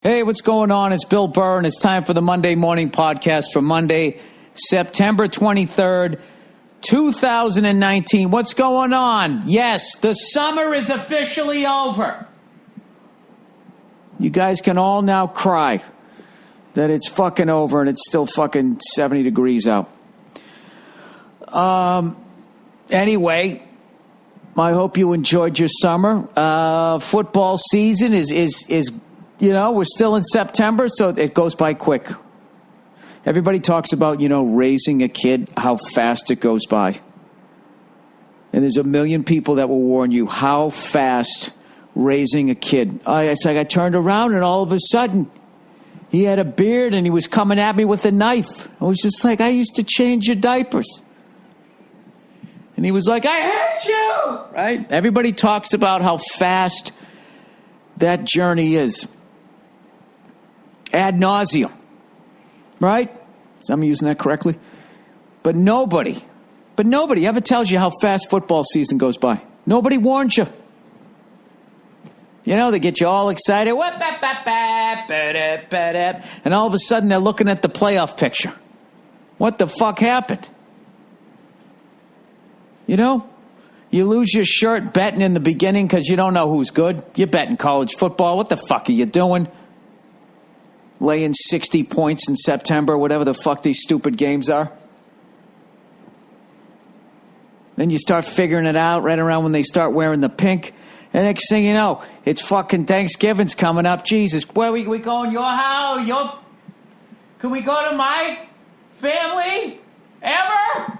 Hey, what's going on? It's Bill Burr, and it's time for the Monday Morning Podcast for Monday, September 23rd, 2019. What's going on? Yes, the summer is officially over. You guys can all now cry that it's fucking over and it's still fucking 70 degrees out. Anyway, I hope you enjoyed your summer. Football season is you know, we're still in September, so it goes by quick. Everybody talks about, raising a kid, how fast it goes by. And there's a million people that will warn you how fast raising a kid. It's like I turned around and all of a sudden he had a beard and he was coming at me with a knife. I was just like, I used to change your diapers. And he was like, I hate you! Right? Everybody talks about how fast that journey is. Ad nauseum, right? Am I using that correctly? But nobody ever tells you how fast football season goes by. Nobody warns you. They get you all excited. And all of a sudden they're looking at the playoff picture. What the fuck happened? You lose your shirt betting in the beginning because you don't know who's good. You're betting college football. What the fuck are you doing? Laying 60 points in September, whatever the fuck these stupid games are. Then you start figuring it out right around when they start wearing the pink. And next thing you know, it's fucking Thanksgiving's coming up. Jesus, where we going? Your house? Can we go to my family? Ever?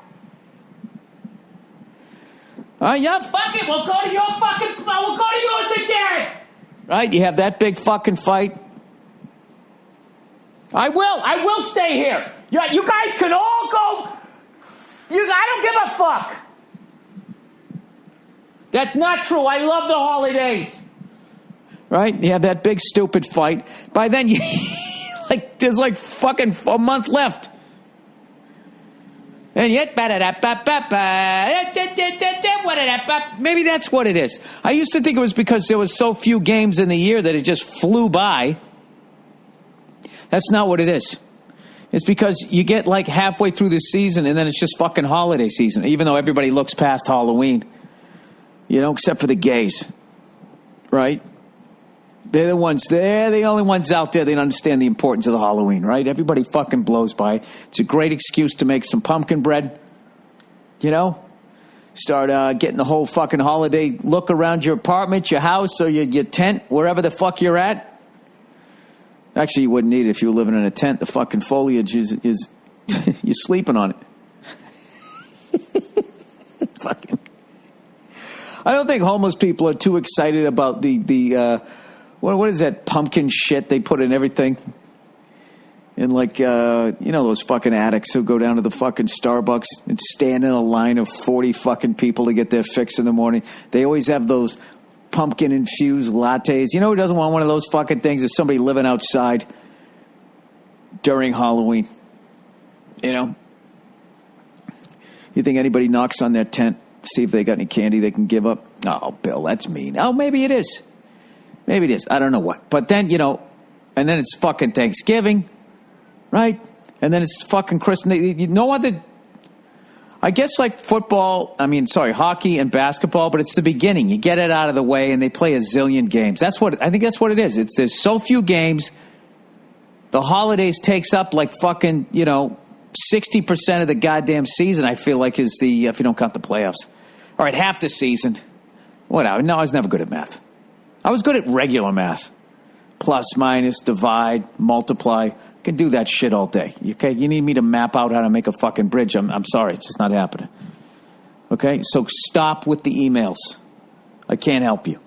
Yeah, fuck it. We'll go to yours again. Right? You have that big fucking fight. I will stay here. You guys can all go. I don't give a fuck. That's not true. I love the holidays. Right? You have that big stupid fight. By then, there's like fucking a month left. And yet, maybe that's what it is. I used to think it was because there was so few games in the year that it just flew by. That's not what it is. It's because you get like halfway through the season and then it's just fucking holiday season, even though everybody looks past Halloween, except for the gays, right? They're the only ones out there that understand the importance of the Halloween, right? Everybody fucking blows by it. It's a great excuse to make some pumpkin bread, Start getting the whole fucking holiday look around your apartment, your house, or your tent, wherever the fuck you're at. Actually, you wouldn't need it if you were living in a tent. The fucking foliage is you're sleeping on it. Fucking. I don't think homeless people are too excited about the what is that pumpkin shit they put in everything? And those fucking addicts who go down to the fucking Starbucks and stand in a line of 40 fucking people to get their fix in the morning. They always have those pumpkin-infused lattes. Who doesn't want one of those fucking things? Is somebody living outside during Halloween. You think anybody knocks on their tent, see if they got any candy they can give up? Oh, Bill, that's mean. Oh, maybe it is. Maybe it is. I don't know what. But then, and then it's fucking Thanksgiving, right? And then it's fucking Christmas. No other... I guess hockey and basketball, but it's the beginning. You get it out of the way and they play a zillion games. I think that's what it is. There's so few games. The holidays takes up like fucking, 60% of the goddamn season, I feel like, is if you don't count the playoffs. All right, half the season. Whatever. No, I was never good at math. I was good at regular math. Plus, minus, divide, multiply. I can do that shit all day. Okay, you need me to map out how to make a fucking bridge. I'm sorry, it's just not happening. Okay, so stop with the emails. I can't help you.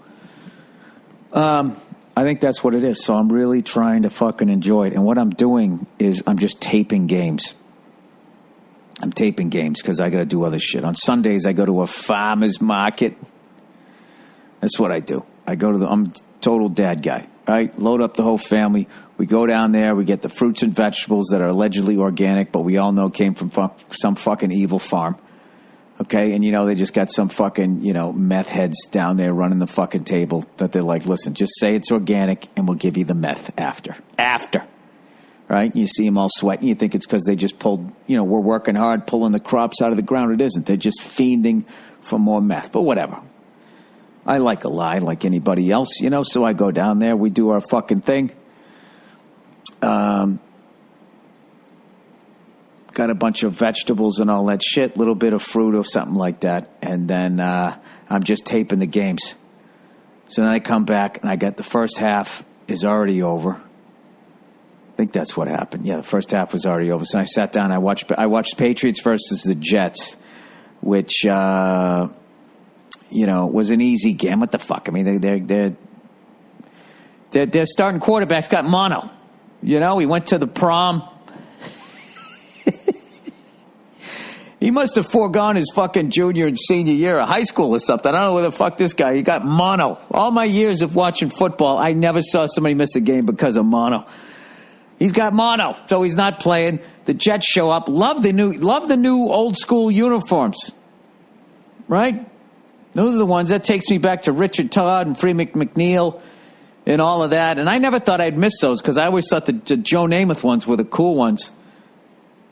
I think that's what it is. So I'm really trying to fucking enjoy it. And what I'm doing is I'm just taping games. I'm taping games because I got to do other shit. On Sundays, I go to a farmer's market. That's what I do. I'm a total dad guy. Right? Load up the whole family. We go down there. We get the fruits and vegetables that are allegedly organic, but we all know came from some fucking evil farm. Okay, and they just got some fucking, meth heads down there running the fucking table that they're like, listen, just say it's organic and we'll give you the meth after. Right? You see them all sweating. You think it's because they just pulled, we're working hard pulling the crops out of the ground. It isn't. They're just fiending for more meth. But whatever. I like a lie like anybody else, so I go down there. We do our fucking thing. Got a bunch of vegetables and all that shit, little bit of fruit or something like that. And then I'm just taping the games. So then I come back and I got the first half is already over. I think that's what happened. Yeah, the first half was already over. So I sat down. I watched Patriots versus the Jets, which was an easy game. What the fuck? I mean, their starting quarterback's got mono. He went to the prom. He must have foregone his fucking junior and senior year of high school or something. I don't know where the fuck this guy. He got mono. All my years of watching football, I never saw somebody miss a game because of mono. He's got mono, so he's not playing. The Jets show up. Love the new old school uniforms. Right? Those are the ones that takes me back to Richard Todd and Freddie McNeil and all of that. And I never thought I'd miss those because I always thought the Joe Namath ones were the cool ones.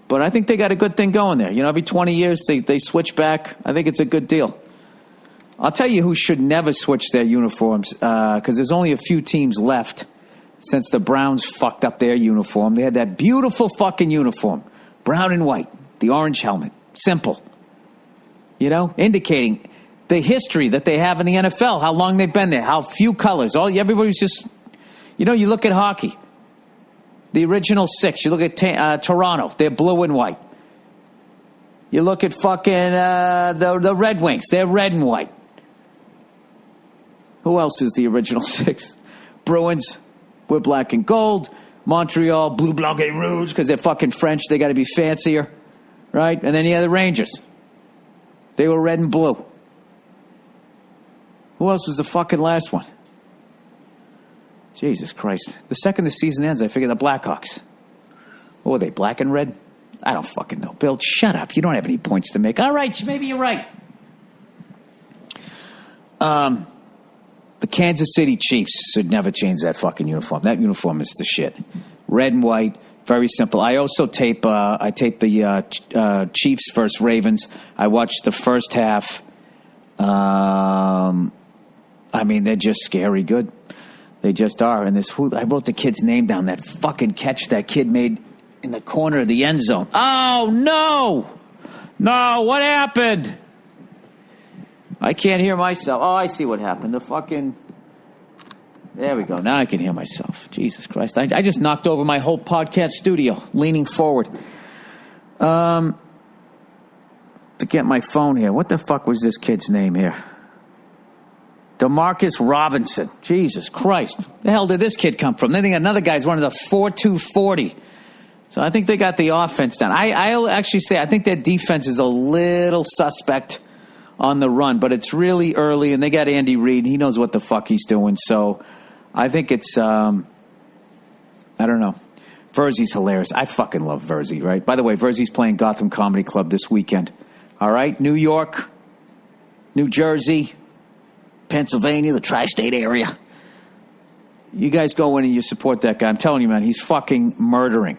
But I think they got a good thing going there. Every 20 years they switch back. I think it's a good deal. I'll tell you who should never switch their uniforms because there's only a few teams left since the Browns fucked up their uniform. They had that beautiful fucking uniform, brown and white, the orange helmet. Simple. Indicating the history that they have in the NFL, how long they've been there, how few colors. Everybody's just, you look at hockey. The original six. You look at Toronto. They're blue and white. You look at fucking the Red Wings. They're red and white. Who else is the original six? Bruins. We're black and gold. Montreal, bleu, blanc, et rouge, because they're fucking French. They got to be fancier. Right? And then you have the Rangers. They were red and blue. Who else was the fucking last one? Jesus Christ. The second the season ends, I figure the Blackhawks. What were they, black and red? I don't fucking know. Bill, shut up. You don't have any points to make. All right, maybe you're right. The Kansas City Chiefs should never change that fucking uniform. That uniform is the shit. Red and white, very simple. I also tape the Chiefs versus Ravens. I watched the first half. They're just scary good. They just are. And I wrote the kid's name down. That fucking catch that kid made in the corner of the end zone. Oh, no. No, what happened? I can't hear myself. Oh, I see what happened. There we go. Now I can hear myself. Jesus Christ. I just knocked over my whole podcast studio, leaning forward. To get my phone here. What the fuck was this kid's name here? Demarcus Robinson. Jesus Christ. The hell did this kid come from? Then they got another guy's running the 4.240. So I think they got the offense down. I'll actually say I think their defense is a little suspect on the run, but it's really early, and they got Andy Reid. He knows what the fuck he's doing. So I think it's, I don't know. Verzi's hilarious. I fucking love Verzi, right? By the way, Verzi's playing Gotham Comedy Club this weekend. All right? New York, New Jersey, Pennsylvania, the tri-state area. You guys go in and you support that guy. I'm telling you, man, he's fucking murdering.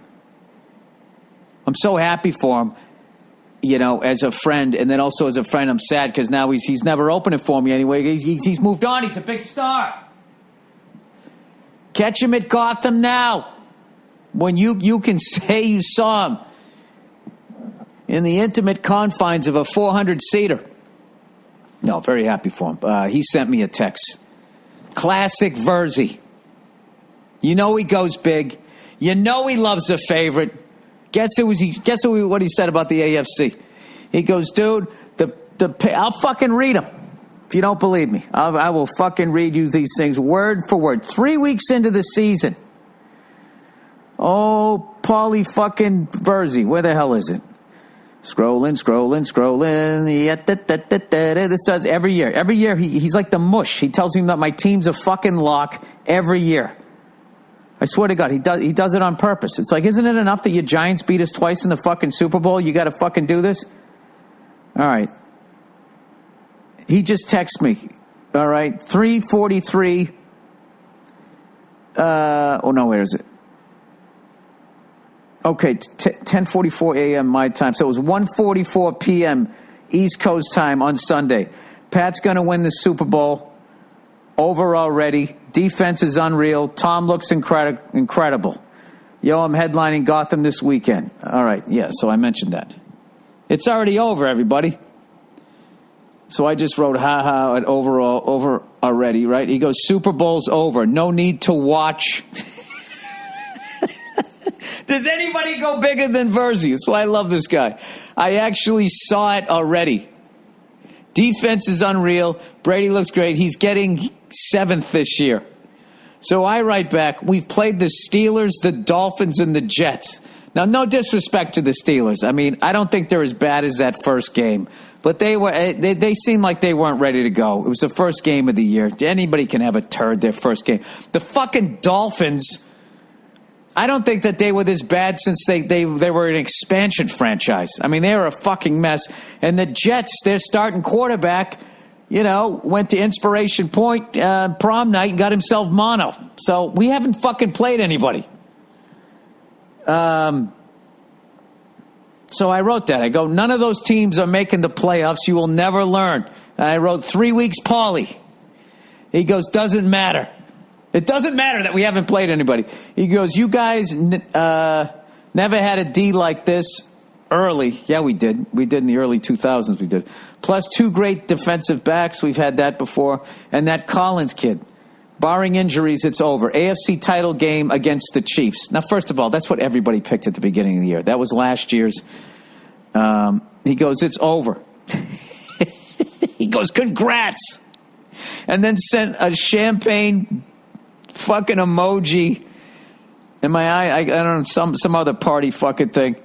I'm so happy for him, as a friend. And then also as a friend, I'm sad because now he's never opened it for me anyway. He's moved on. He's a big star. Catch him at Gotham now. When you can say you saw him in the intimate confines of a 400-seater. No, very happy for him. He sent me a text. Classic Verzi. He goes big. He loves a favorite. Guess what he said about the AFC. He goes, dude, I'll fucking read them. If you don't believe me, I will fucking read you these things word for word. 3 weeks into the season. Oh, Paulie fucking Verzi. Where the hell is it? Scrolling. Yeah, this does every year. Every year he's like the mush. He tells me that my team's a fucking lock every year. I swear to God, he does it on purpose. It's like, isn't it enough that your Giants beat us twice in the fucking Super Bowl? You got to fucking do this? All right. He just texted me. All right, 3:43. Where is it? Okay, 10:44 a.m. my time. So it was 1:44 p.m. East Coast time on Sunday. Pat's going to win the Super Bowl. Over already. Defense is unreal. Tom looks incredible. Yo, I'm headlining Gotham this weekend. All right, yeah, so I mentioned that. It's already over, everybody. So I just wrote ha at over already, right? He goes, Super Bowl's over. No need to watch. Does anybody go bigger than Verzi? That's why I love this guy. I actually saw it already. Defense is unreal. Brady looks great. He's getting 7th this year. So I write back, we've played the Steelers, the Dolphins, and the Jets. Now, no disrespect to the Steelers. I mean, I don't think they're as bad as that first game. But they seemed like they weren't ready to go. It was the first game of the year. Anybody can have a turd their first game. The fucking Dolphins, I don't think that they were this bad since they were an expansion franchise. I mean, they were a fucking mess. And the Jets, their starting quarterback, went to Inspiration Point prom night and got himself mono. So we haven't fucking played anybody. So I wrote that. I go, none of those teams are making the playoffs. You will never learn. And I wrote 3 weeks, Paulie. He goes, doesn't matter. It doesn't matter that we haven't played anybody. He goes, you guys never had a D like this early. Yeah, we did. We did in the early 2000s. We did. Plus 2 great defensive backs. We've had that before. And that Collins kid. Barring injuries, it's over. AFC title game against the Chiefs. Now, first of all, that's what everybody picked at the beginning of the year. That was last year's. He goes, it's over. He goes, congrats. And then sent a champagne fucking emoji in my eye. I don't know, some other party fucking thing.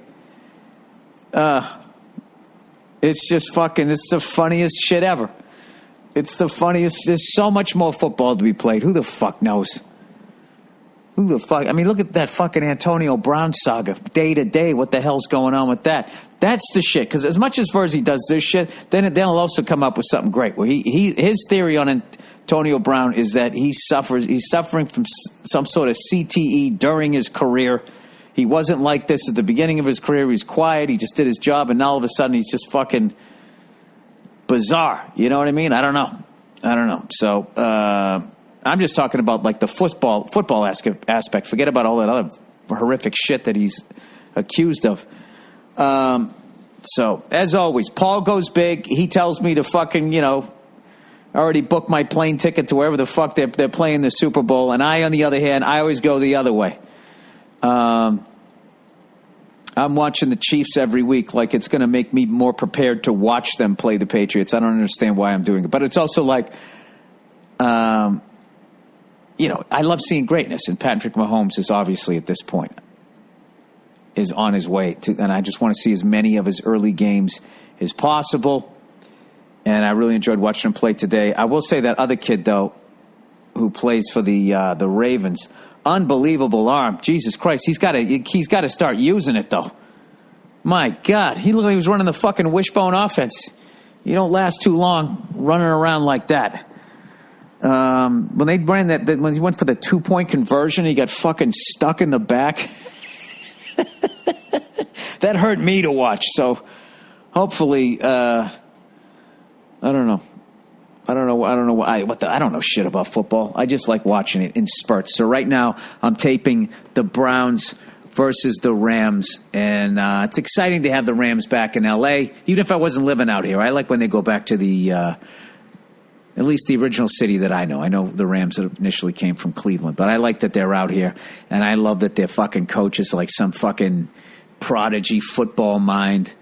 It's just fucking, it's the funniest shit ever. It's the funniest. There's so much more football to be played. Who the fuck knows? Who the fuck? I mean, look at that fucking Antonio Brown saga. Day to day, what the hell's going on with that? That's the shit. Because as much as Verzi does this shit, then they'll also come up with something great. Where his theory on Antonio Brown is that he's suffering from some sort of CTE during his career. He wasn't like this at the beginning of his career. He was quiet. He just did his job, and now all of a sudden he's just fucking bizarre. You know what I mean? I don't know. So I'm just talking about like the football aspect. Forget about all that other horrific shit that he's accused of. So as always, Paul goes big. He tells me to fucking, already book my plane ticket to wherever the fuck they're playing the Super Bowl. And I, on the other hand, I always go the other way. I'm watching the Chiefs every week like it's going to make me more prepared to watch them play the Patriots. I don't understand why I'm doing it. But it's also like, I love seeing greatness. And Patrick Mahomes is obviously at this point is on his way to, and I just want to see as many of his early games as possible. And I really enjoyed watching him play today. I will say that other kid, though, who plays for the Ravens, unbelievable arm. Jesus Christ, he's got to start using it, though. My God, he looked like he was running the fucking wishbone offense. You don't last too long running around like that. When they ran when he went for the 2-point conversion, he got fucking stuck in the back. That hurt me to watch. So hopefully, I don't know. I don't know shit about football. I just like watching it in spurts. So right now I'm taping the Browns versus the Rams, and it's exciting to have the Rams back in L.A. Even if I wasn't living out here, I like when they go back to the at least the original city that I know. I know the Rams that initially came from Cleveland, but I like that they're out here, and I love that their fucking coach is like some fucking prodigy football mind.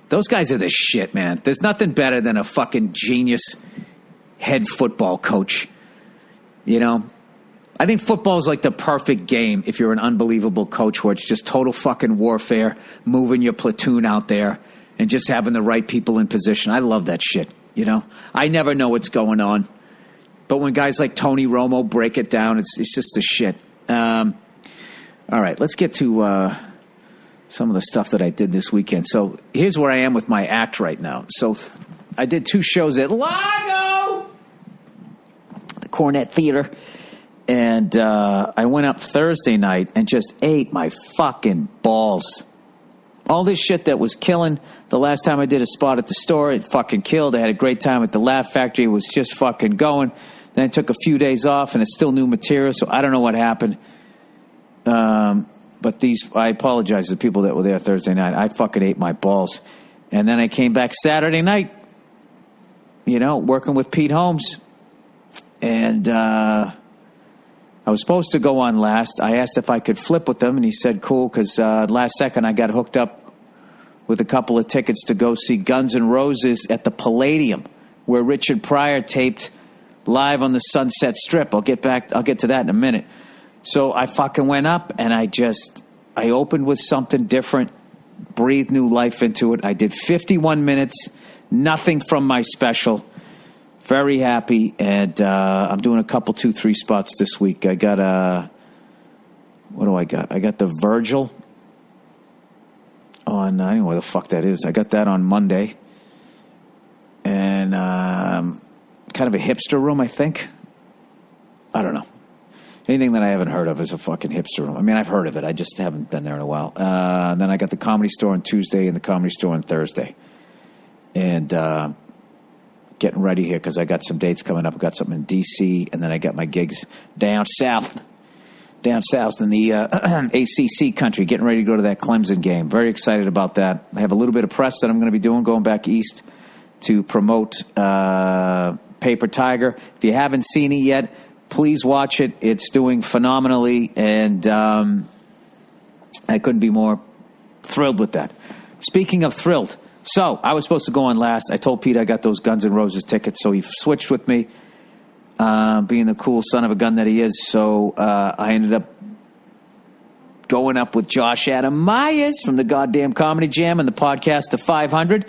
Those guys are the shit, man. There's nothing better than a fucking genius head football coach. I think football is like the perfect game if you're an unbelievable coach where it's just total fucking warfare, moving your platoon out there and just having the right people in position. I love that shit. I never know what's going on, but when guys like Tony Romo break it down, it's just the shit. All right, let's get to some of the stuff that I did this weekend. So here's where I am with my act right now. So I did 2 shows at Lago, the Cornet Theater. And I went up Thursday night and just ate my fucking balls. All this shit that was killing the last time I did a spot at the store, it fucking killed. I had a great time at the Laugh Factory. It was just fucking going. Then I took a few days off, and it's still new material, so I don't know what happened. But I apologize to the people that were there Thursday night. I fucking ate my balls. And then I came back Saturday night, working with Pete Holmes. And I was supposed to go on last. I asked if I could flip with them, and he said cool, because last second I got hooked up with a couple of tickets to go see Guns N' Roses at the Palladium, where Richard Pryor taped live on the Sunset Strip. I'll get to that in a minute. So I fucking went up, and I opened with something different, breathed new life into it. I did 51 minutes, nothing from my special. Very happy, and I'm doing a couple 2-3 spots this week. I got what do I got? I got the Virgil on, I don't know where the fuck that is. I got that on Monday, and kind of a hipster room, I think. I don't know. Anything that I haven't heard of is a fucking hipster room. I mean, I've heard of it. I just haven't been there in a while. Then I got the Comedy Store on Tuesday and the Comedy Store on Thursday. And getting ready here because I got some dates coming up. I got something in D.C., and then I got my gigs down south in the ACC country, getting ready to go to that Clemson game. Very excited about that. I have a little bit of press that I'm going to be doing, going back east to promote Paper Tiger. If you haven't seen it yet, please watch it. It's doing phenomenally, and I couldn't be more thrilled with that. Speaking of thrilled, so I was supposed to go on last. I told Pete I got those Guns N' Roses tickets, so he switched with me, being the cool son of a gun that he is. So I ended up going up with Josh Adam Myers from the goddamn Comedy Jam and the podcast The 500.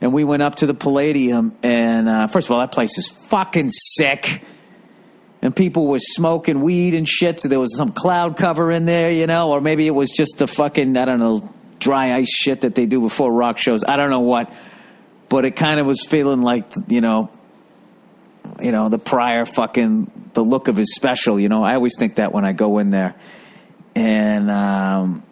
And we went up to the Palladium, and first of all, that place is fucking sick. And people were smoking weed and shit, so there was some cloud cover in there, or maybe it was just the fucking, I don't know, dry ice shit that they do before rock shows. I don't know what, but it kind of was feeling like, the Pryor fucking, the look of his special, I always think that when I go in there. And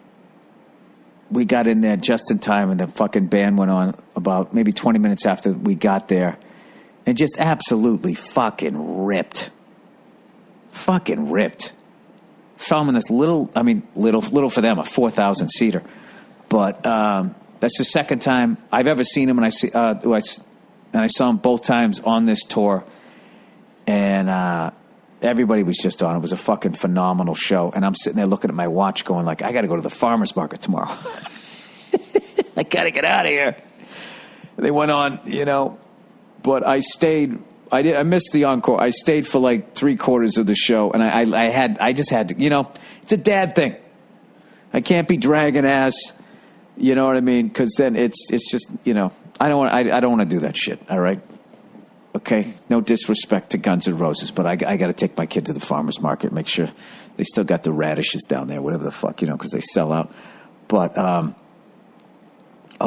we got in there just in time, and the fucking band went on about maybe 20 minutes after we got there, and just absolutely fucking ripped. Fucking ripped. Saw them in this little for them, a 4,000 seater. But that's the second time I've ever seen him, and I saw him both times on this tour. And everybody was just on. It was a fucking phenomenal show. And I'm sitting there looking at my watch going like, I got to go to the farmer's market tomorrow. I got to get out of here. They went on, but I stayed. I missed the encore. I stayed for like 3/4 of the show, and I just had to, it's a dad thing. I can't be dragging ass, you know what I mean? Because then it's just, I don't want to do that shit. All right, okay. No disrespect to Guns N' Roses, but I got to take my kid to the farmer's market, make sure they still got the radishes down there, whatever the fuck, because they sell out. But oh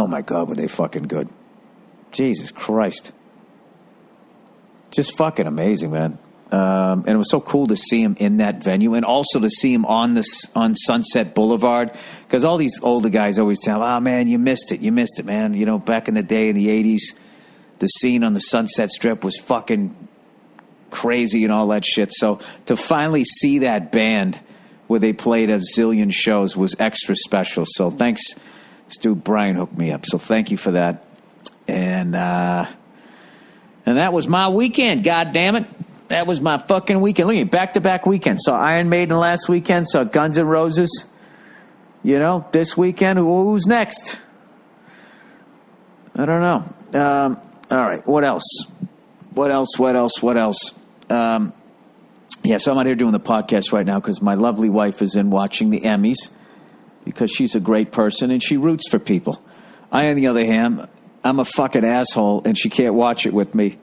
my God, were they fucking good? Jesus Christ. Just fucking amazing, man. And it was so cool to see him in that venue, and also to see him on Sunset Boulevard, because all these older guys always tell him, oh, man, you missed it, man. Back in the day in the 80s, the scene on the Sunset Strip was fucking crazy and all that shit. So to finally see that band where they played a zillion shows was extra special. So thanks. This dude Brian hooked me up, so thank you for that. And that was my weekend, God damn it. That was my fucking weekend. Look at back-to-back weekends. Saw Iron Maiden last weekend. Saw Guns N' Roses. This weekend, who's next? I don't know. All right, what else? Yeah, so I'm out here doing the podcast right now because my lovely wife is in watching the Emmys because she's a great person and she roots for people. I, on the other hand, I'm a fucking asshole, and she can't watch it with me.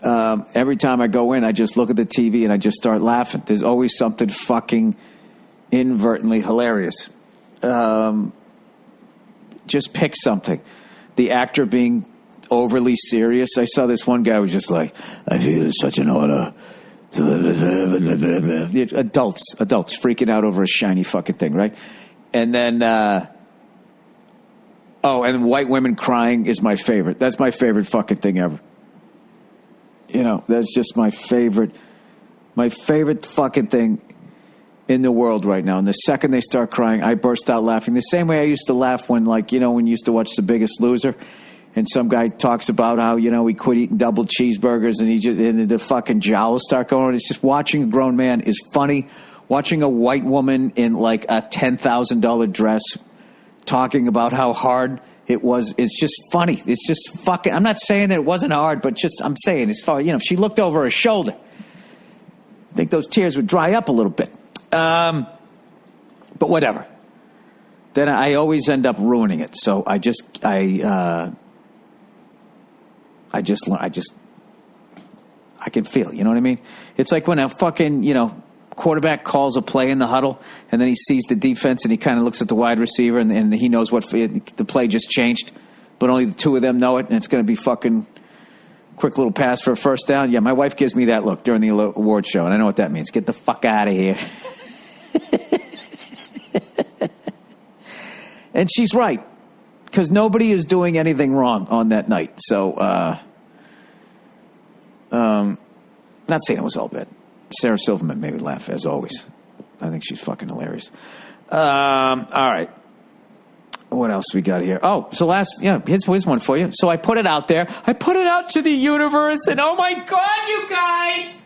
Every time I go in, I just look at the TV and I just start laughing. There's always something fucking inadvertently hilarious. Just pick something. The actor being overly serious. I saw this one guy who was just like, I feel such an honor. Adults freaking out over a shiny fucking thing, right? And then, and white women crying is my favorite. That's my favorite fucking thing ever. You know, that's just my favorite fucking thing in the world right now. And the second they start crying, I burst out laughing. The same way I used to laugh when, like, you know, when you used to watch The Biggest Loser, and some guy talks about how, you know, he quit eating double cheeseburgers and the fucking jowls start going on. It's just watching a grown man is funny. Watching a white woman in like a $10,000 dress talking about how hard it was, it's just funny. It's just fucking, I'm not saying that it wasn't hard, but just, I'm saying as far, you know, if she looked over her shoulder, I think those tears would dry up a little bit. But whatever. Then I always end up ruining it. So I can feel, you know what I mean? It's like when a fucking, you know, quarterback calls a play in the huddle and then he sees the defense and he kind of looks at the wide receiver and he knows what the play just changed, but only the two of them know it, and it's going to be fucking quick little pass for a first down. Yeah, my wife gives me that look during the award show, and I know what that means. Get the fuck out of here. And she's right, because nobody is doing anything wrong on that night. So, not saying it was all bad. Sarah Silverman made me laugh, as always. I think she's fucking hilarious. All right. What else we got here? Oh, so here's one for you. So I put it out there. I put it out to the universe, and oh my God, you guys!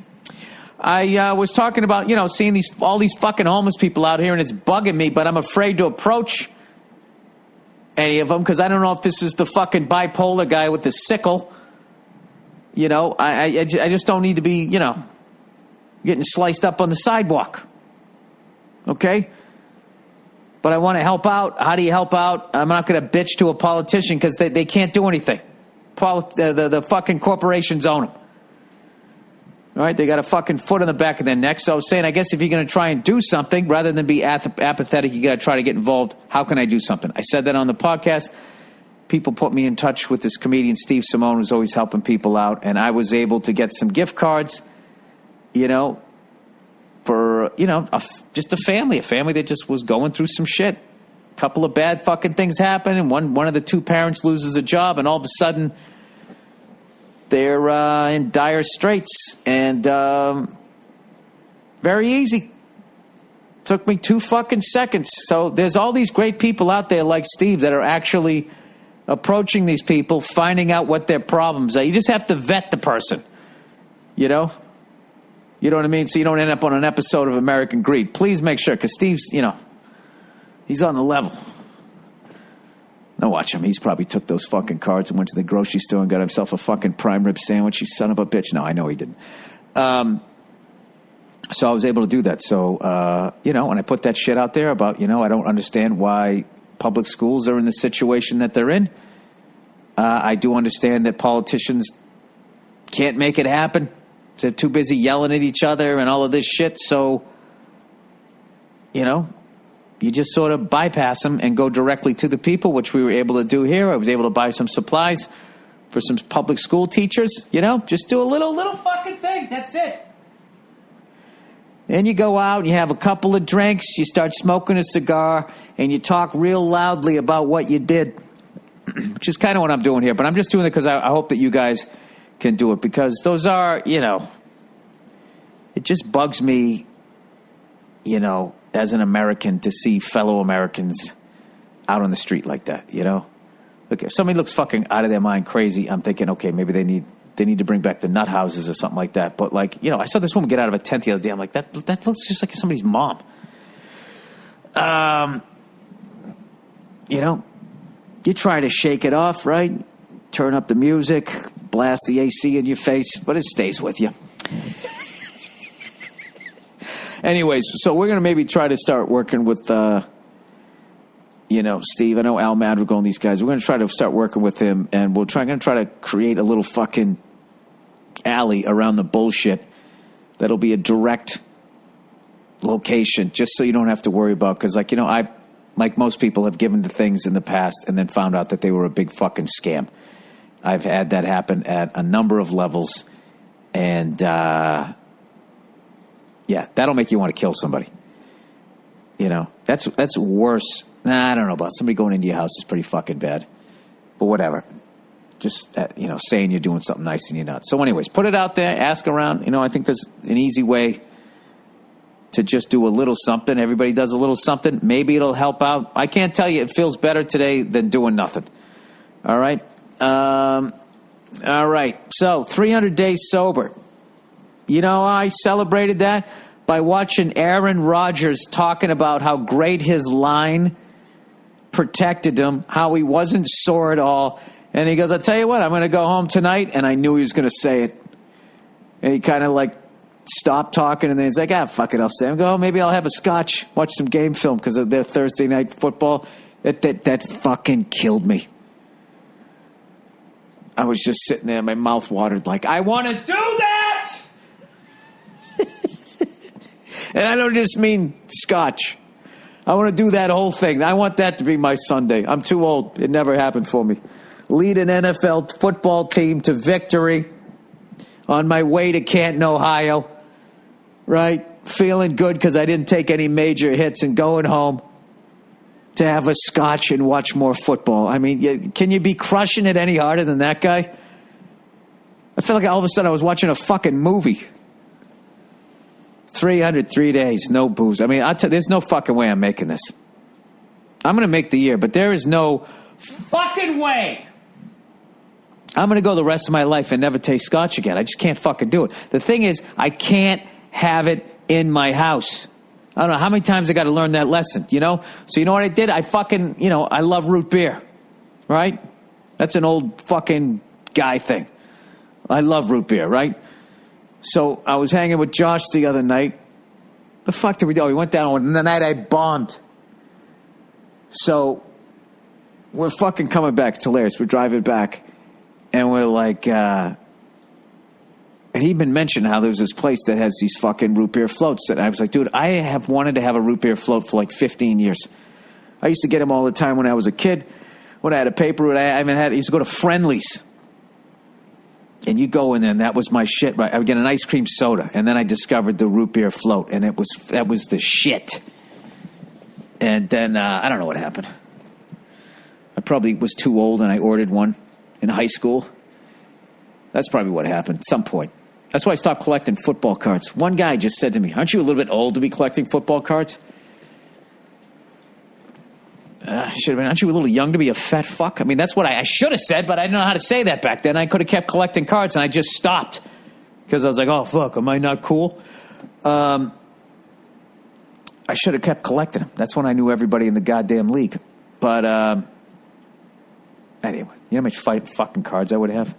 I was talking about, you know, seeing all these fucking homeless people out here, and it's bugging me, but I'm afraid to approach any of them because I don't know if this is the fucking bipolar guy with the sickle. You know, I just don't need to be, you know, getting sliced up on the sidewalk. Okay? But I want to help out. How do you help out? I'm not going to bitch to a politician because they can't do anything. The fucking corporations own them. All right? They got a fucking foot on the back of their neck. So I was saying, I guess if you're going to try and do something, rather than be apathetic, you got to try to get involved. How can I do something? I said that on the podcast. People put me in touch with this comedian, Steve Simone, who's always helping people out. And I was able to get some gift cards, you know, for, you know, just a family that just was going through some shit. A couple of bad fucking things happen, and one of the two parents loses a job, and all of a sudden they're in dire straits. And very easy. Took me 2 fucking seconds. So there's all these great people out there like Steve that are actually approaching these people, finding out what their problems are. You just have to vet the person, you know? You know what I mean? So you don't end up on an episode of American Greed. Please make sure, because Steve's, you know, he's on the level. Now watch him. He's probably took those fucking cards and went to the grocery store and got himself a fucking prime rib sandwich, you son of a bitch. No, I know he didn't. So I was able to do that. So, you know, when I put that shit out there about, you know, I don't understand why public schools are in the situation that they're in. I do understand that politicians can't make it happen. They're too busy yelling at each other and all of this shit. So, you know, you just sort of bypass them and go directly to the people, which we were able to do here. I was able to buy some supplies for some public school teachers. You know, just do a little fucking thing. That's it. Then you go out and you have a couple of drinks, you start smoking a cigar, and you talk real loudly about what you did, which is kind of what I'm doing here. But I'm just doing it because I hope that you guys can do it, because those are, you know, it just bugs me, you know, as an American to see fellow Americans out on the street like that, you know? Look, if somebody looks fucking out of their mind crazy, I'm thinking, okay, maybe they need to bring back the nut houses or something like that. But, like, you know, I saw this woman get out of a tent the other day. I'm like, that looks just like somebody's mom. You know, you try to shake it off, right? Turn up the music, blast the AC in your face, but it stays with you. Anyways, so we're going to maybe try to start working with, you know, Steve. I know Al Madrigal and these guys. We're going to try to start working with him, and we're going to try to create a little fucking alley around the bullshit that'll be a direct location, just so you don't have to worry about. Because, like, you know, I, like most people, have given to things in the past and then found out that they were a big fucking scam. I've had that happen at a number of levels. And, yeah, that'll make you want to kill somebody. You know, that's worse. Nah, I don't know about somebody going into your house is pretty fucking bad. But whatever. Just, saying you're doing something nice and you're not. So anyways, put it out there, ask around. I think there's an easy way to just do a little something. Everybody does a little something. Maybe it'll help out. I can't tell you it feels better today than doing nothing. All right? All right. So 300 days sober. I celebrated that by watching Aaron Rodgers talking about how great his line protected him, how he wasn't sore at all. And he goes, I'll tell you what, I'm going to go home tonight. And I knew he was going to say it. And he kind of stopped talking. And then he's like, fuck it, I'll say it. I go, maybe I'll have a scotch, watch some game film because of their Thursday night football. That fucking killed me. I was just sitting there, my mouth watered I want to do that! And I don't just mean scotch. I want to do that whole thing. I want that to be my Sunday. I'm too old. It never happened for me. Lead an NFL football team to victory on my way to Canton, Ohio. Right? Feeling good because I didn't take any major hits and going home to have a scotch and watch more football. I mean, can you be crushing it any harder than that guy? I feel like all of a sudden I was watching a fucking movie. 303 days, no booze. I mean, there's no fucking way I'm making this. I'm going to make the year, but there is no fucking way I'm going to go the rest of my life and never taste scotch again. I just can't fucking do it. The thing is, I can't have it in my house. I don't know how many times I got to learn that lesson, So you know what I did? I fucking, I love root beer, right? That's an old fucking guy thing. I love root beer, right? So I was hanging with Josh the other night. The fuck did we do? We went down on the night I bombed. So we're fucking coming back. It's hilarious. We're driving back. And we're like, and he'd been mentioning how there was this place that has these fucking root beer floats. And I was like, dude, I have wanted to have a root beer float for 15 years. I used to get them all the time when I was a kid. When I had a paper route, I used to go to Friendly's. And you go in there, and that was my shit. Right? I would get an ice cream soda, and then I discovered the root beer float, and that was the shit. And then I don't know what happened. I probably was too old, and I ordered one in high school. That's probably what happened at some point. That's why I stopped collecting football cards. One guy just said to me, aren't you a little bit old to be collecting football cards? Should have been, aren't you a little young to be a fat fuck? I mean, that's what I should have said, but I didn't know how to say that back then. I could have kept collecting cards, and I just stopped. Because I was like, oh, fuck, am I not cool? I should have kept collecting them. That's when I knew everybody in the goddamn league. But anyway, you know how much fucking cards I would have?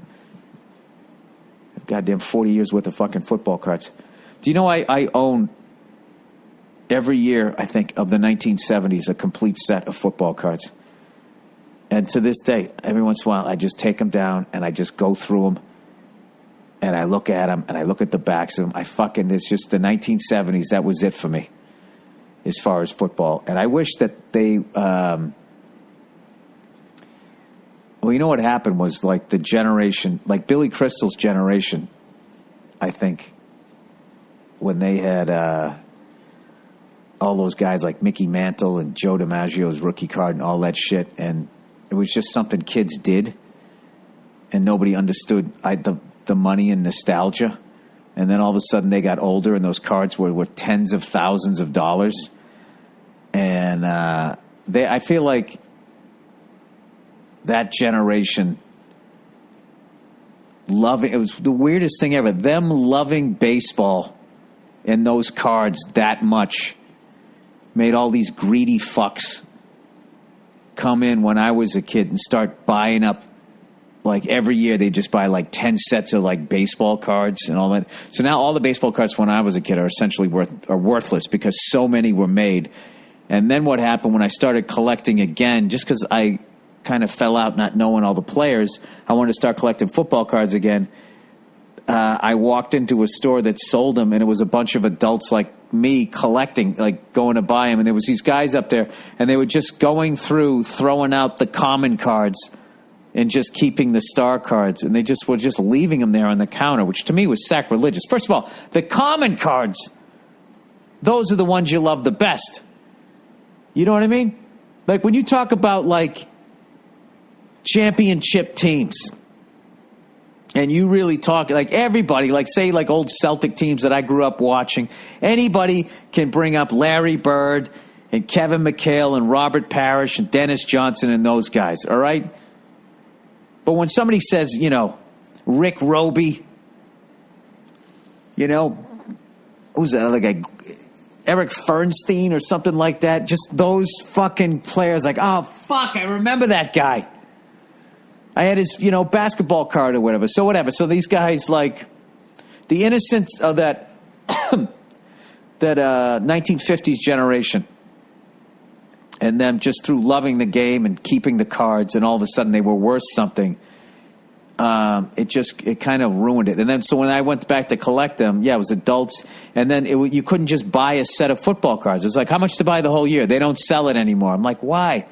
Goddamn 40 years worth of fucking football cards. Do you know I own every year, I think, of the 1970s, a complete set of football cards. And to this day, every once in a while, I just take them down and I just go through them and I look at them and I look at the backs of them. It's just the 1970s. That was it for me as far as football. And I wish that they, well, you know what happened was the generation, Billy Crystal's generation, I think, when they had all those guys like Mickey Mantle and Joe DiMaggio's rookie card and all that shit, and it was just something kids did, and nobody understood the money and nostalgia. And then all of a sudden they got older, and those cards were worth tens of thousands of dollars. And I feel like that generation it was the weirdest thing ever. Them loving baseball and those cards that much made all these greedy fucks come in when I was a kid and start buying up. Every year they just buy 10 sets of baseball cards and all that. So now all the baseball cards when I was a kid are essentially worthless because so many were made. And then what happened when I started collecting again, just because I kind of fell out not knowing all the players, I wanted to start collecting football cards again. I walked into a store that sold them, and it was a bunch of adults like me collecting, going to buy them. And there was these guys up there, and they were just going through, throwing out the common cards and just keeping the star cards, and they just were just leaving them there on the counter, which to me was sacrilegious. First of all, the common cards, those are the ones you love the best. You know what I mean? Like when you talk about like championship teams, and you really talk like everybody, like say like old Celtic teams that I grew up watching, anybody can bring up Larry Bird and Kevin McHale and Robert Parrish and Dennis Johnson and those guys, all right? But when somebody says, you know, Rick Roby, you know, who's that other guy? Eric Fernstein or something like that. Just those fucking players like, oh, fuck, I remember that guy. I had his, you know, basketball card or whatever. So whatever. So these guys, like, the innocence of that, that 1950s generation, and them just through loving the game and keeping the cards, and all of a sudden they were worth something. It kind of ruined it. And then so when I went back to collect them, yeah, it was adults. And then you couldn't just buy a set of football cards. It's like, how much to buy the whole year? They don't sell it anymore. I'm like, why?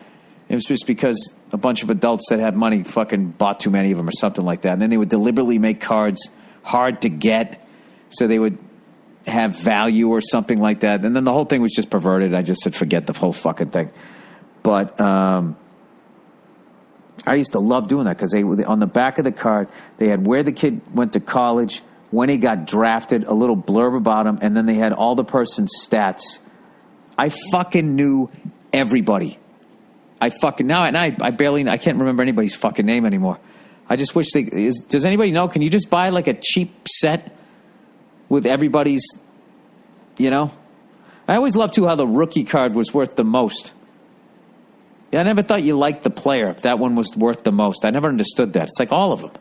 It was just because a bunch of adults that had money fucking bought too many of them or something like that. And then they would deliberately make cards hard to get so they would have value or something like that. And then the whole thing was just perverted. I just said, forget the whole fucking thing. But I used to love doing that because on the back of the card, they had where the kid went to college, when he got drafted, a little blurb about him, and then they had all the person's stats. I fucking knew everybody. I can't remember anybody's fucking name anymore. I just wish does anybody know? Can you just buy like a cheap set with everybody's, you know? I always loved too how the rookie card was worth the most. Yeah, I never thought you liked the player if that one was worth the most. I never understood that. It's like all of them.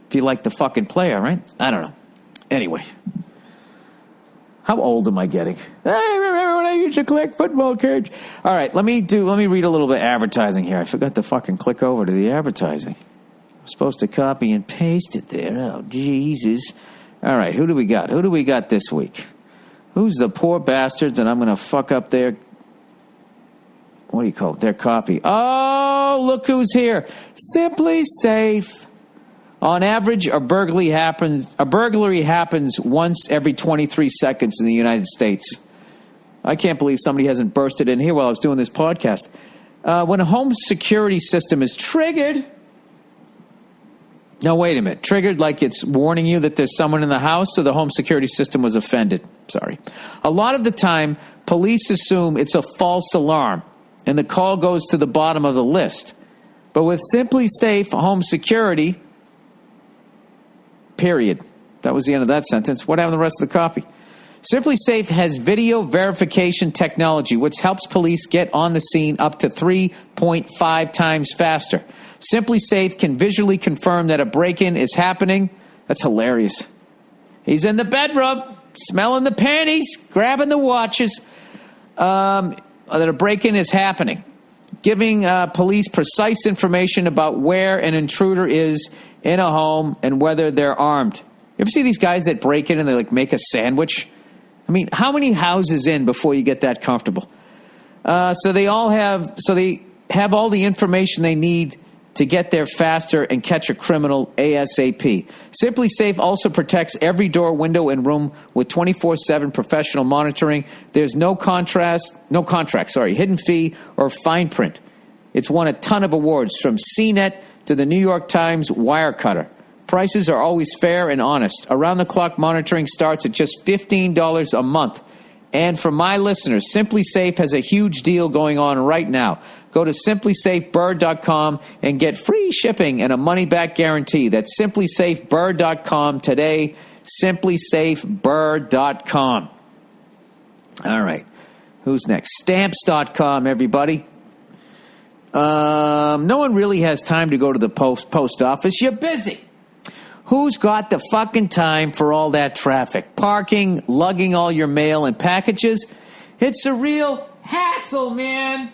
If you like the fucking player, right? I don't know. Anyway. How old am I getting? I remember when I used to collect football cards. All right, let me read a little bit of advertising here. I forgot to fucking click over to the advertising. I'm supposed to copy and paste it there. Oh, Jesus. All right, who do we got? Who do we got this week? Who's the poor bastards? And I'm going to fuck up their, what do you call it? Their copy. Oh, look who's here. Simply Safe. On average, a burglary happens once every 23 seconds in the United States. I can't believe somebody hasn't bursted in here while I was doing this podcast. When a home security system is triggered, no, wait a minute, triggered like it's warning you that there's someone in the house, so the home security system was offended. Sorry. A lot of the time, police assume it's a false alarm, and the call goes to the bottom of the list. But with Simply Safe Home Security, period. That was the end of that sentence. What happened to the rest of the copy? Simply Safe has video verification technology, which helps police get on the scene up to 3.5 times faster. Simply Safe can visually confirm that a break-in is happening. That's hilarious. He's in the bedroom, smelling the panties, grabbing the watches, that a break-in is happening, giving police precise information about where an intruder is in a home and whether they're armed. You ever see these guys that break in and they like make a sandwich? I mean, how many houses in before you get that comfortable? So they have all the information they need to get there faster and catch a criminal ASAP. Simply Safe also protects every door, window, and room with 24/7 professional monitoring. There's no contract, hidden fee, or fine print. It's won a ton of awards from CNET to the New York Times Wirecutter. Prices are always fair and honest. Around-the-clock monitoring starts at just $15 a month. And for my listeners, Simply Safe has a huge deal going on right now. Go to simplysafeburr.com and get free shipping and a money-back guarantee. That's simplysafeburr.com today. Simplysafeburr.com. All right. Who's next? Stamps.com, everybody. No one really has time to go to the post office. You're busy. Who's got the fucking time for all that traffic? Parking, lugging all your mail and packages. It's a real hassle, man.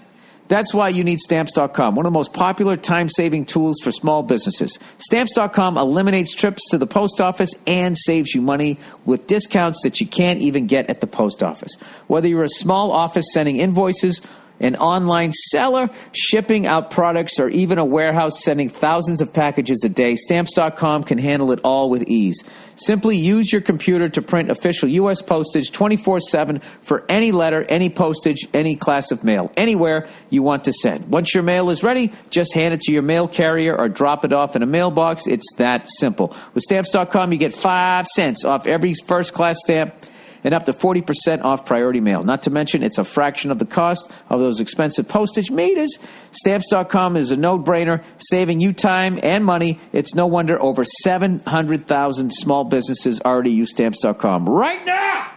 That's why you need Stamps.com, one of the most popular time-saving tools for small businesses. Stamps.com eliminates trips to the post office and saves you money with discounts that you can't even get at the post office. Whether you're a small office sending invoices, an online seller shipping out products, or even a warehouse sending thousands of packages a day, Stamps.com can handle it all with ease. Simply use your computer to print official U.S. postage 24/7 for any letter, any postage, any class of mail, anywhere you want to send. Once your mail is ready, just hand it to your mail carrier or drop it off in a mailbox. It's that simple. With Stamps.com, you get 5 cents off every first-class stamp and up to 40% off priority mail. Not to mention, it's a fraction of the cost of those expensive postage meters. Stamps.com is a no-brainer, saving you time and money. It's no wonder over 700,000 small businesses already use Stamps.com right now.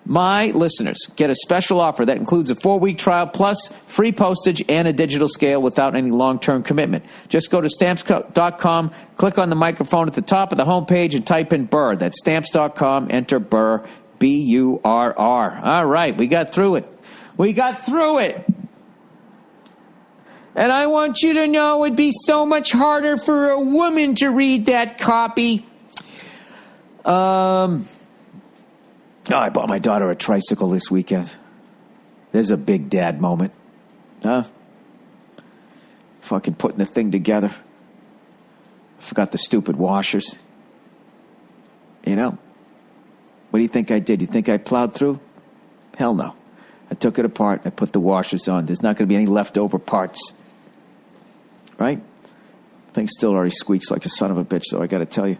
My listeners get a special offer that includes a 4-week trial plus free postage and a digital scale without any long-term commitment. Just go to Stamps.com, click on the microphone at the top of the homepage, and type in burr. That's Stamps.com. Enter burr, B-U-R-R. All right, we got through it. We got through it. And I want you to know it'd be so much harder for a woman to read that copy. Oh, I bought my daughter a tricycle this weekend. There's a big dad moment. Huh? Fucking putting the thing together. Forgot the stupid washers. You know? What do you think I did? You think I plowed through? Hell no. I took it apart and I put the washers on. There's not going to be any leftover parts. Right? Thing still already squeaks like a son of a bitch, though, I got to tell you.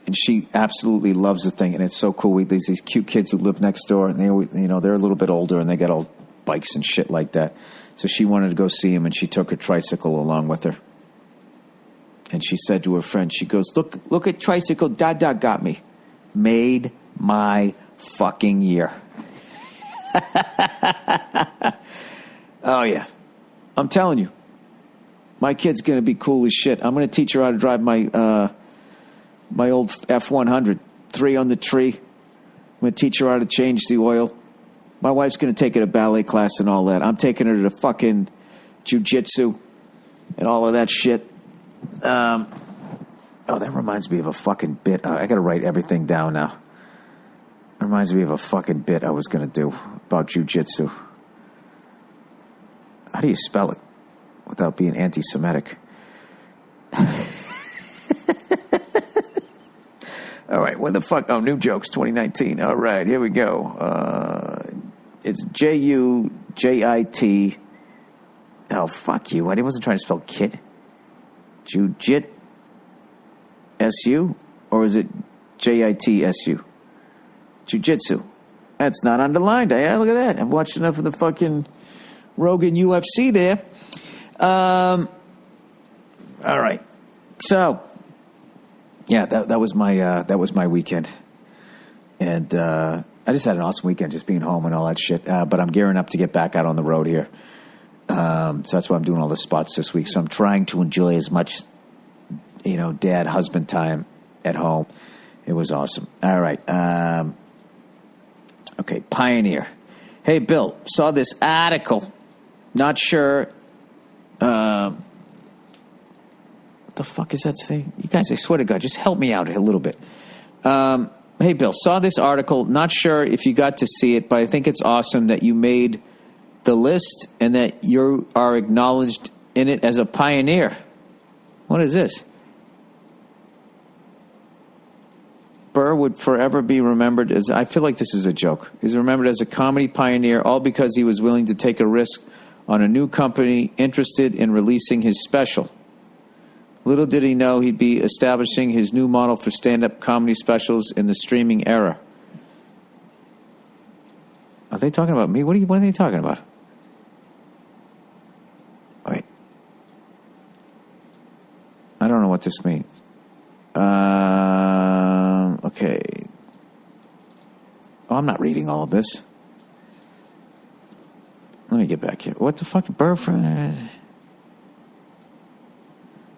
And she absolutely loves the thing, and it's so cool. There's these cute kids who live next door, and they're a little bit older, and they got all bikes and shit like that. So she wanted to go see him, and she took her tricycle along with her. And she said to her friend, she goes, "Look at tricycle Dada got me. Made my fucking year." Oh yeah, I'm telling you, my kid's gonna be cool as shit. I'm gonna teach her how to drive my old F-100, 3 on the tree. I'm going to teach her how to change the oil. My wife's going to take her to ballet class and all that. I'm taking her to the fucking jiu-jitsu and all of that shit. That reminds me of a fucking bit. I got to write everything down now. It reminds me of a fucking bit I was going to do about jiu-jitsu. How do you spell it without being anti-Semitic? All right, what the fuck? Oh, New Jokes 2019. All right, here we go. It's J-U-J-I-T. Oh, fuck you. I wasn't trying to spell kid. Jiu-jit S-U? Or is it J-I-T-S-U? Jiu-jitsu. That's not underlined. Yeah, look at that. I've watched enough of the fucking Rogan UFC there. All right. So... yeah, that was my weekend, and I just had an awesome weekend, just being home and all that shit. But I'm gearing up to get back out on the road here, so that's why I'm doing all the spots this week. So I'm trying to enjoy as much, dad husband time at home. It was awesome. All right, okay, Pioneer. Hey, Bill, saw this article. Not sure. The fuck is that saying? You guys, I swear to God, just help me out a little bit. Hey, Bill, saw this article. Not sure if you got to see it, but I think it's awesome that you made the list and that you are acknowledged in it as a pioneer. What is this? Burr would forever be remembered as, I feel like this is a joke. He's remembered as a comedy pioneer, all because he was willing to take a risk on a new company interested in releasing his special. Little did he know he'd be establishing his new model for stand-up comedy specials in the streaming era. Are they talking about me? What are they talking about? Wait. I don't know what this means. Okay. Oh, I'm not reading all of this. Let me get back here. What the fuck? Burr?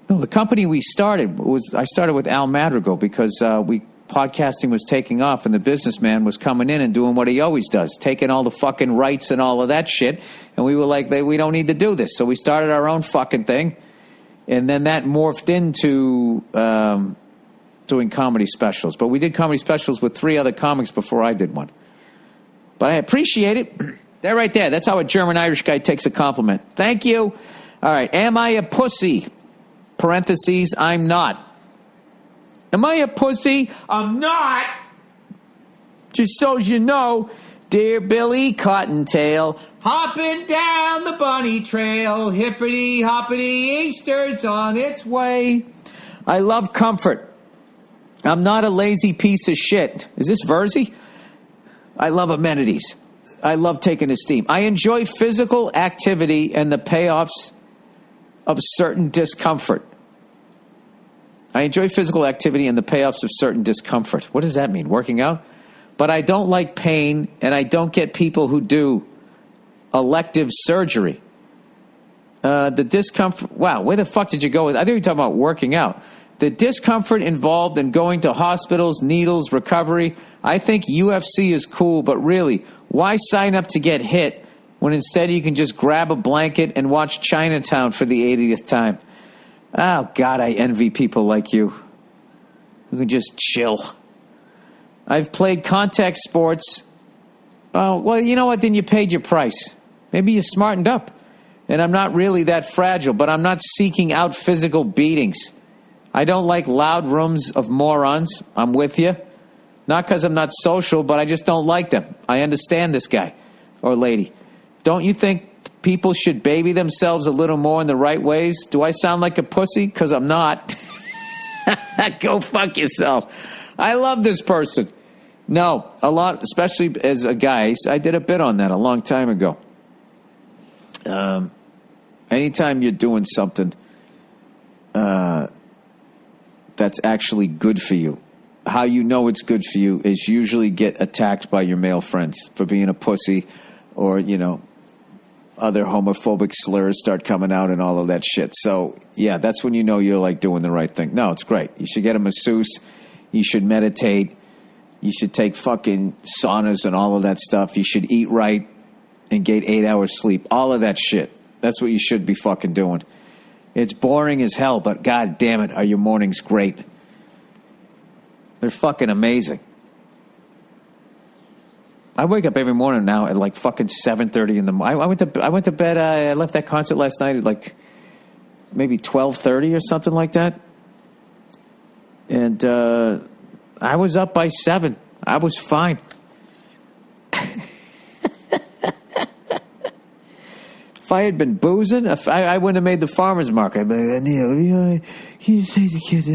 No, the company we started I started with Al Madrigal because podcasting was taking off and the businessman was coming in and doing what he always does, taking all the fucking rights and all of that shit. And we were like, we don't need to do this. So we started our own fucking thing. And then that morphed into doing comedy specials. But we did comedy specials with 3 other comics before I did one. But I appreciate it. There, right there. That's how a German-Irish guy takes a compliment. Thank you. All right. Am I a pussy? Parentheses, I'm not. Am I a pussy? I'm not. Just so you know, dear Billy Cottontail, hopping down the bunny trail, hippity-hoppity, Easter's on its way. I love comfort. I'm not a lazy piece of shit. Is this Verzi? I love amenities. I love taking a steam. I enjoy physical activity and the payoffs of certain discomfort. I enjoy physical activity and the payoffs of certain discomfort. What does that mean? Working out? But I don't like pain, and I don't get people who do elective surgery. The discomfort... Wow, where the fuck did you go with... I think you were talking about working out. The discomfort involved in going to hospitals, needles, recovery. I think UFC is cool, but really, why sign up to get hit when instead you can just grab a blanket and watch Chinatown for the 80th time? Oh, God, I envy people like you who can just chill. I've played contact sports. Oh, well, you know what? Then you paid your price. Maybe you smartened up. And I'm not really that fragile, but I'm not seeking out physical beatings. I don't like loud rooms of morons. I'm with you. Not because I'm not social, but I just don't like them. I understand this guy or lady. Don't you think people should baby themselves a little more in the right ways? Do I sound like a pussy? Because I'm not. Go fuck yourself. I love this person. No, a lot, especially as a guy. I did a bit on that a long time ago. Anytime you're doing something that's actually good for you, how you know it's good for you is usually get attacked by your male friends for being a pussy, or, you know, other homophobic slurs start coming out and all of that shit. So, yeah, that's when you know you're, like, doing the right thing. No, it's great. You should get a masseuse. You should meditate. You should take fucking saunas and all of that stuff. You should eat right and get 8 hours sleep. All of that shit. That's what you should be fucking doing. It's boring as hell, but god damn it, are your mornings great. They're fucking amazing. I wake up every morning now at like fucking 7:30 in the morning. I went to bed, I left that concert last night at like maybe 12:30 or something like that. And I was up by 7. I was fine. If I had been boozing, if I wouldn't have made the farmer's market. I'd be like, Neil, can you say to the kid,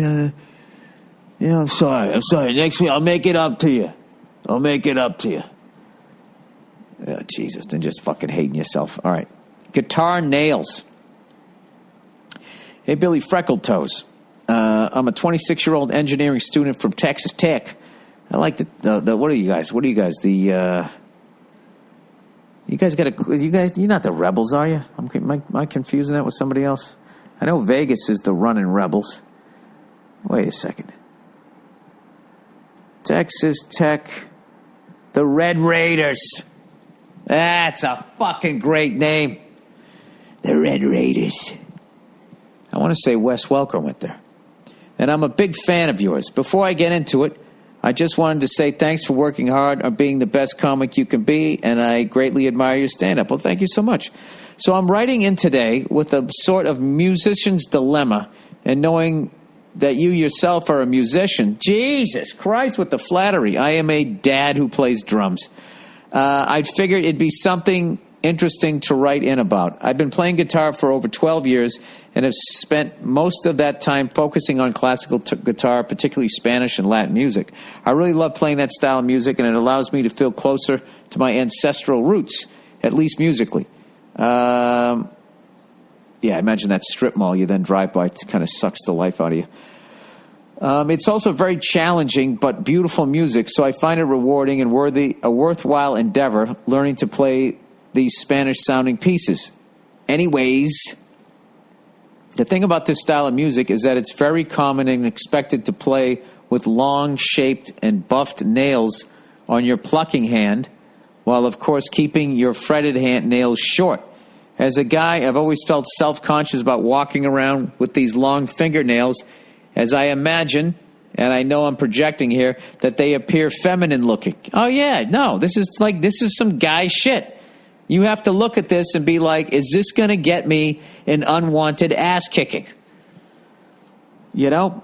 I'm sorry. Next week, I'll make it up to you. Oh, Jesus, then just fucking hating yourself. All right. Guitar nails. Hey, Billy Freckled Toes. I'm a 26-year-old engineering student from Texas Tech. I like the what are you guys? You guys you're not the Rebels, are you? Am I confusing that with somebody else? I know Vegas is the running Rebels. Wait a second. Texas Tech, the Red Raiders. That's a fucking great name. The Red Raiders. I want to say Wes Welker went there. And I'm a big fan of yours. Before I get into it, I just wanted to say thanks for working hard on being the best comic you can be, and I greatly admire your stand-up. Well, thank you so much. So I'm writing in today with a sort of musician's dilemma, and knowing that you yourself are a musician. Jesus Christ with the flattery. I am a dad who plays drums. I figured it'd be something interesting to write in about. I've been playing guitar for over 12 years and have spent most of that time focusing on classical guitar, particularly Spanish and Latin music. I really love playing that style of music, and it allows me to feel closer to my ancestral roots, at least musically. Yeah, imagine that strip mall you then drive by. It kind of sucks the life out of you. It's also very challenging but beautiful music, so I find it rewarding and a worthwhile endeavor learning to play these Spanish-sounding pieces. Anyways, the thing about this style of music is that it's very common and expected to play with long-shaped and buffed nails on your plucking hand, while, of course, keeping your fretted hand nails short. As a guy, I've always felt self-conscious about walking around with these long fingernails, as I imagine, and I know I'm projecting here, that they appear feminine-looking. Oh, yeah, no, this is some guy shit. You have to look at this and be like, is this going to get me an unwanted ass kicking? You know?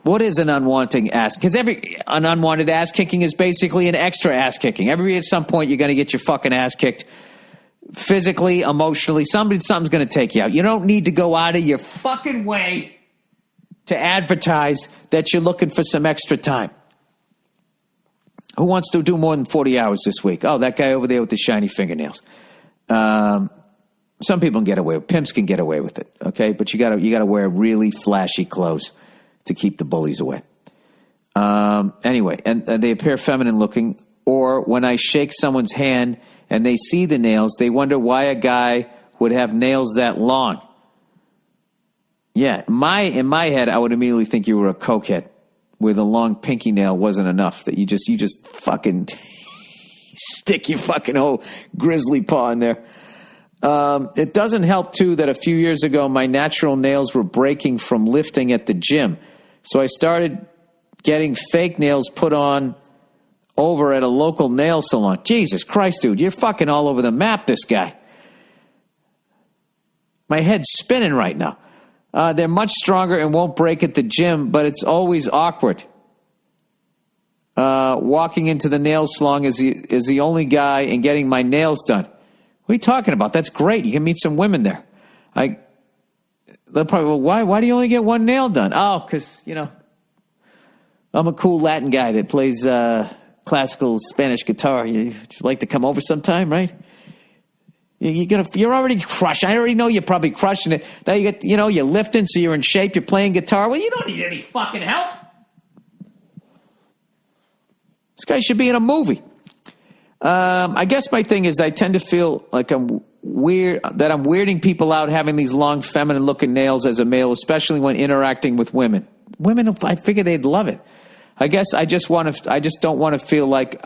What is an unwanted ass? Because an unwanted ass kicking is basically an extra ass kicking. At some point, you're going to get your fucking ass kicked. Physically, emotionally, something's going to take you out. You don't need to go out of your fucking way to advertise that you're looking for some extra time. Who wants to do more than 40 hours this week? Oh, that guy over there with the shiny fingernails. Some people can get away with it. Pimps can get away with it, okay? But you gotta wear really flashy clothes to keep the bullies away. Anyway, and they appear feminine looking. Or when I shake someone's hand and they see the nails, they wonder why a guy would have nails that long. Yeah, in my head, I would immediately think you were a cokehead where the long pinky nail wasn't enough, that you just fucking stick your fucking whole grizzly paw in there. It doesn't help, too, that a few years ago, my natural nails were breaking from lifting at the gym. So I started getting fake nails put on over at a local nail salon. Jesus Christ, dude, you're fucking all over the map, this guy. My head's spinning right now. They're much stronger and won't break at the gym, but it's always awkward. Walking into the nail salon is the only guy and getting my nails done. What are you talking about? That's great. You can meet some women there. They'll probably, well, why do you only get one nail done? Oh, because, I'm a cool Latin guy that plays classical Spanish guitar. You'd like to come over sometime, right? You're already crushed. I already know you're probably crushing it. Now you get, you're lifting, so you're in shape. You're playing guitar. Well, you don't need any fucking help. This guy should be in a movie. I guess my thing is I tend to feel like I'm weirding people out having these long, feminine-looking nails as a male, especially when interacting with women. Women, I figure they'd love it. I guess I just don't want to feel like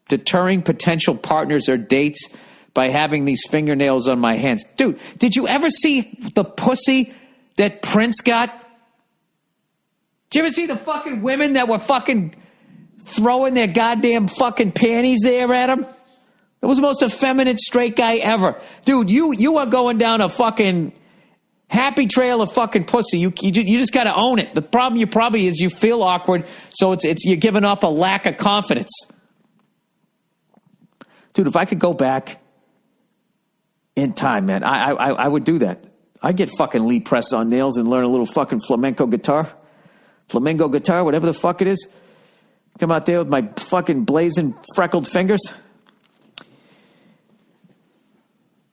deterring potential partners or dates by having these fingernails on my hands. Dude, did you ever see the pussy that Prince got? Did you ever see the fucking women that were fucking throwing their goddamn fucking panties there at him? It was the most effeminate straight guy ever. Dude, you are going down a fucking happy trail of fucking pussy. You just got to own it. The problem you probably is you feel awkward, so it's you're giving off a lack of confidence. Dude, if I could go back in time, man, I would do that. I'd get fucking Lee press on nails and learn a little fucking flamenco guitar, whatever the fuck it is. Come out there with my fucking blazing freckled fingers.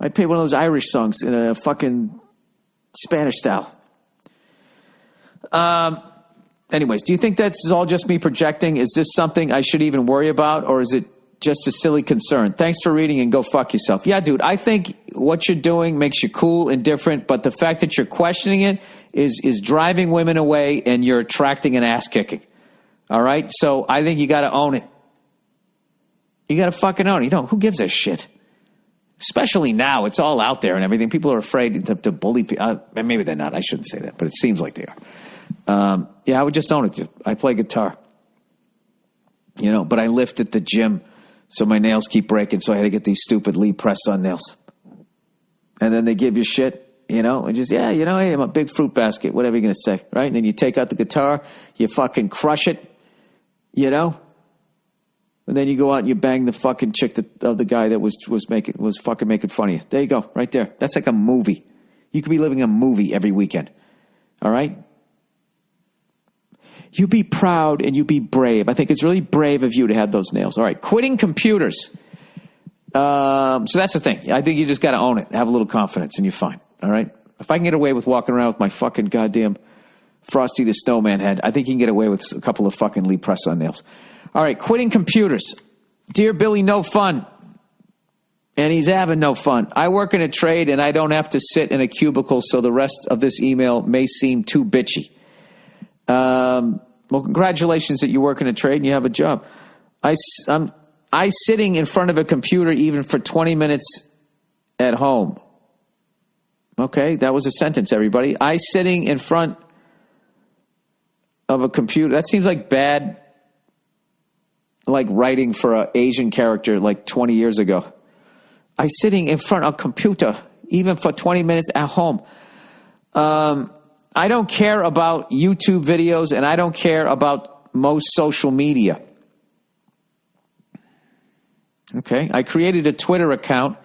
I'd play one of those Irish songs in a fucking Spanish style. Anyways, do you think that's all just me projecting? Is this something I should even worry about, or is it just a silly concern? Thanks for reading and go fuck yourself. Yeah, dude, I think what you're doing makes you cool and different, but the fact that you're questioning it is driving women away and you're attracting an ass kicking. All right? So I think you got to own it. You got to fucking own it. Who gives a shit? Especially now, it's all out there and everything. People are afraid to bully people. Maybe they're not. I shouldn't say that, but it seems like they are. Yeah, I would just own it, dude. I play guitar. But I lift at the gym, so my nails keep breaking, so I had to get these stupid Lee press-on nails. And then they give you shit, and just, hey, I'm a big fruit basket, whatever you're going to say, right? And then you take out the guitar, you fucking crush it, and then you go out and you bang the fucking chick of the guy that was fucking making fun of you. There you go, right there. That's like a movie. You could be living a movie every weekend. All right? You be proud and you be brave. I think it's really brave of you to have those nails. All right, quitting computers. So that's the thing. I think you just got to own it. Have a little confidence and you're fine. All right? If I can get away with walking around with my fucking goddamn Frosty the Snowman head, I think you can get away with a couple of fucking Lee press-on nails. All right, quitting computers. Dear Billy, no fun. And he's having no fun. I work in a trade and I don't have to sit in a cubicle, so the rest of this email may seem too bitchy. Well, congratulations that you work in a trade and you have a job. I sitting in front of a computer even for 20 minutes at home. Okay, that was a sentence, everybody. I sitting in front of a computer. That seems like bad like writing for an Asian character like 20 years ago. I'm sitting in front of a computer, even for 20 minutes at home. I don't care about YouTube videos, and I don't care about most social media. Okay, I created a Twitter account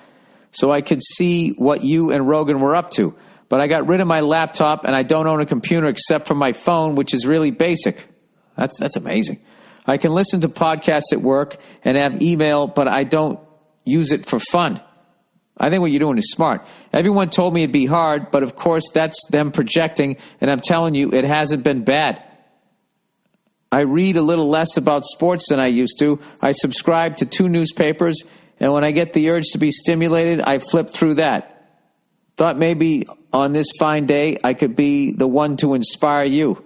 so I could see what you and Rogan were up to. But I got rid of my laptop, and I don't own a computer except for my phone, which is really basic. That's amazing. I can listen to podcasts at work and have email, but I don't use it for fun. I think what you're doing is smart. Everyone told me it'd be hard, but of course that's them projecting, and I'm telling you, it hasn't been bad. I read a little less about sports than I used to. I subscribe to 2 newspapers, and when I get the urge to be stimulated, I flip through that. Thought maybe on this fine day I could be the one to inspire you.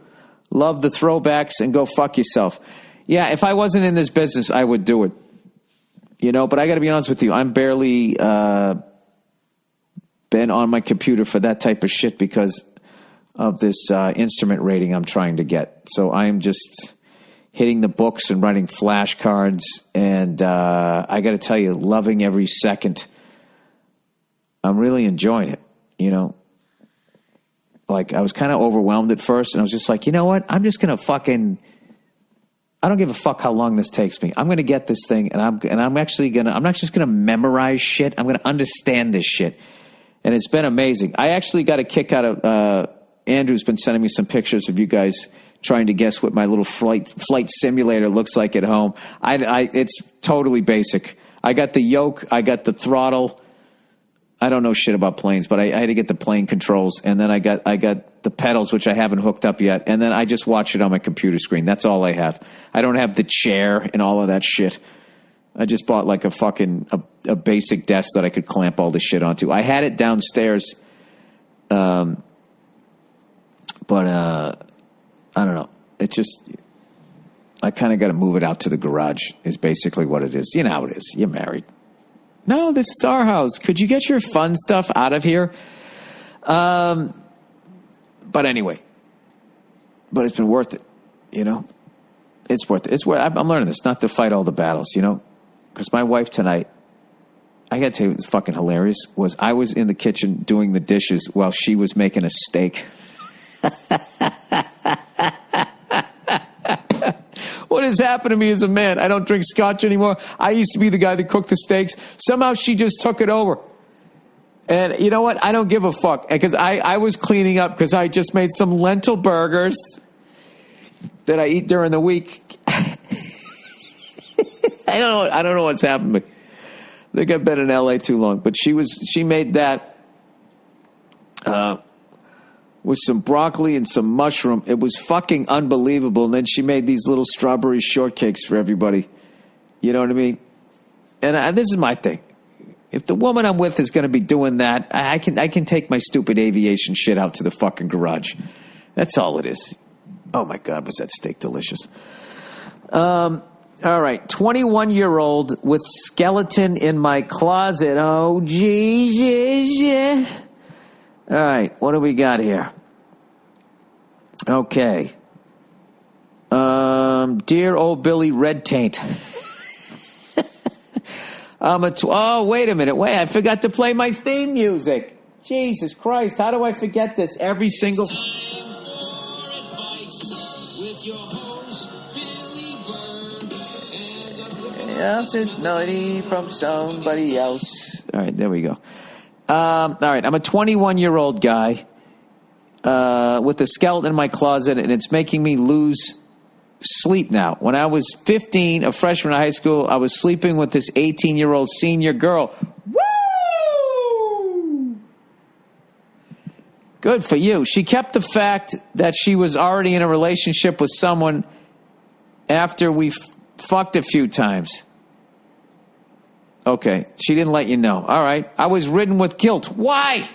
Love the throwbacks and go fuck yourself. Yeah, if I wasn't in this business, I would do it. You know, but I got to be honest with you. I'm barely been on my computer for that type of shit because of this instrument rating I'm trying to get. So I am just hitting the books and writing flashcards. And I got to tell you, loving every second. I'm really enjoying it, you know. Like, I was kind of overwhelmed at first, and I was just like, you know what? I'm just going to I don't give a fuck how long this takes me. I'm going to get this thing, and I'm not just going to memorize shit. I'm going to understand this shit. And it's been amazing. I actually got a kick out of, Andrew's been sending me some pictures of you guys trying to guess what my little flight simulator looks like at home. It's totally basic. I got the yoke. I got the throttle. I don't know shit about planes, but I had to get the plane controls, and then I got the pedals, which I haven't hooked up yet, and then I just watch it on my computer screen. That's all I have. I don't have the chair and all of that shit. I just bought like a basic desk that I could clamp all the shit onto. I had it downstairs, but I don't know. It just, I kind of got to move it out to the garage is basically what it is. You know how it is. You're married. No, this is our house. Could you get your fun stuff out of here? But anyway, but it's been worth it, you know. It's worth it. I'm learning this, not to fight all the battles, you know. Because my wife tonight, I got to tell you, it was fucking hilarious. I was in the kitchen doing the dishes while she was making a steak. What has happened to me as a man? I don't drink scotch anymore. I used to be the guy that cooked the steaks. Somehow she just took it over. And you know what? I don't give a fuck. Because I was cleaning up because I just made some lentil burgers that I eat during the week. I don't know what's happened to me. I think I've been in LA too long. But she made that with some broccoli and some mushroom. It was fucking unbelievable. And then she made these little strawberry shortcakes for everybody. You know what I mean? And this is my thing. If the woman I'm with is going to be doing that, I can take my stupid aviation shit out to the fucking garage. That's all it is. Oh my God, was that steak delicious? All right, 21-year-old with skeleton in my closet. Oh, Jesus. All right, what do we got here? Okay. Dear old Billy Red Taint. Oh, wait a minute. Wait, I forgot to play my theme music. Jesus Christ, how do I forget this every single... It's melody from somebody else. All right, there we go. All right, I'm a 21-year-old guy with a skeleton in my closet, and it's making me lose sleep now. When I was 15, a freshman in high school, I was sleeping with this 18-year-old senior girl. Woo! Good for you. She kept the fact that she was already in a relationship with someone after we fucked a few times. Okay, she didn't let you know. All right. I was ridden with guilt. Why?